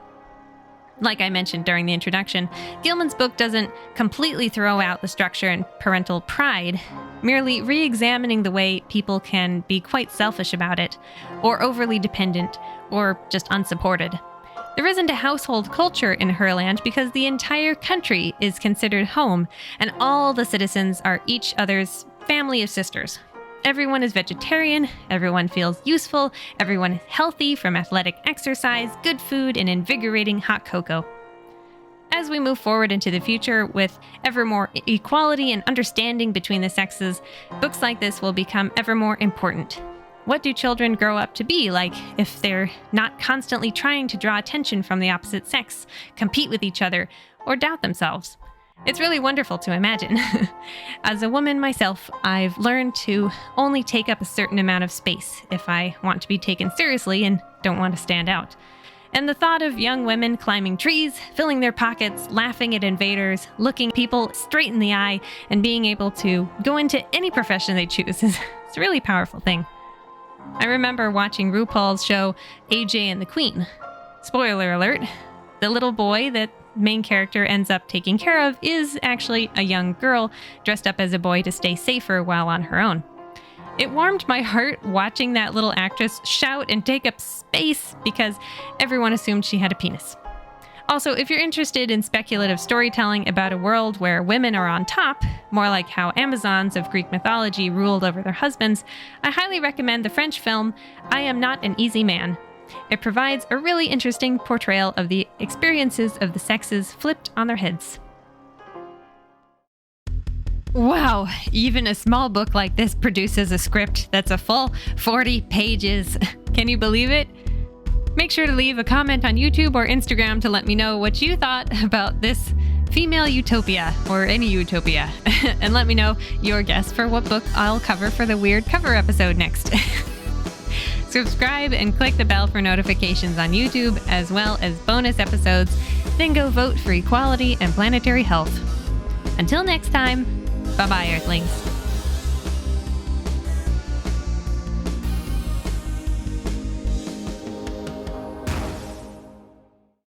Like I mentioned during the introduction, Gilman's book doesn't completely throw out the structure and parental pride, merely re-examining the way people can be quite selfish about it, or overly dependent, or just unsupported. There isn't a household culture in Herland because the entire country is considered home, and all the citizens are each other's family of sisters. Everyone is vegetarian, everyone feels useful, everyone is healthy from athletic exercise, good food, and invigorating hot cocoa. As we move forward into the future with ever more equality and understanding between the sexes, books like this will become ever more important. What do children grow up to be like if they're not constantly trying to draw attention from the opposite sex, compete with each other, or doubt themselves? It's really wonderful to imagine. As a woman myself, I've learned to only take up a certain amount of space if I want to be taken seriously and don't want to stand out. And the thought of young women climbing trees, filling their pockets, laughing at invaders, looking people straight in the eye, and being able to go into any profession they choose is it's a really powerful thing. I remember watching RuPaul's show AJ and the Queen. Spoiler alert, the little boy that main character ends up taking care of is actually a young girl dressed up as a boy to stay safer while on her own. It warmed my heart watching that little actress shout and take up space because everyone assumed she had a penis. Also, if you're interested in speculative storytelling about a world where women are on top, more like how Amazons of Greek mythology ruled over their husbands, I highly recommend the French film I Am Not an Easy Man. It provides a really interesting portrayal of the experiences of the sexes flipped on their heads. Wow, even a small book like this produces a script that's a full 40 pages. Can you believe it? Make sure to leave a comment on YouTube or Instagram to let me know what you thought about this female utopia, or any utopia, and let me know your guess for what book I'll cover for the weird cover episode next. Subscribe and click the bell for notifications on YouTube, as well as bonus episodes. Then go vote for equality and planetary health. Until next time, bye-bye, Earthlings.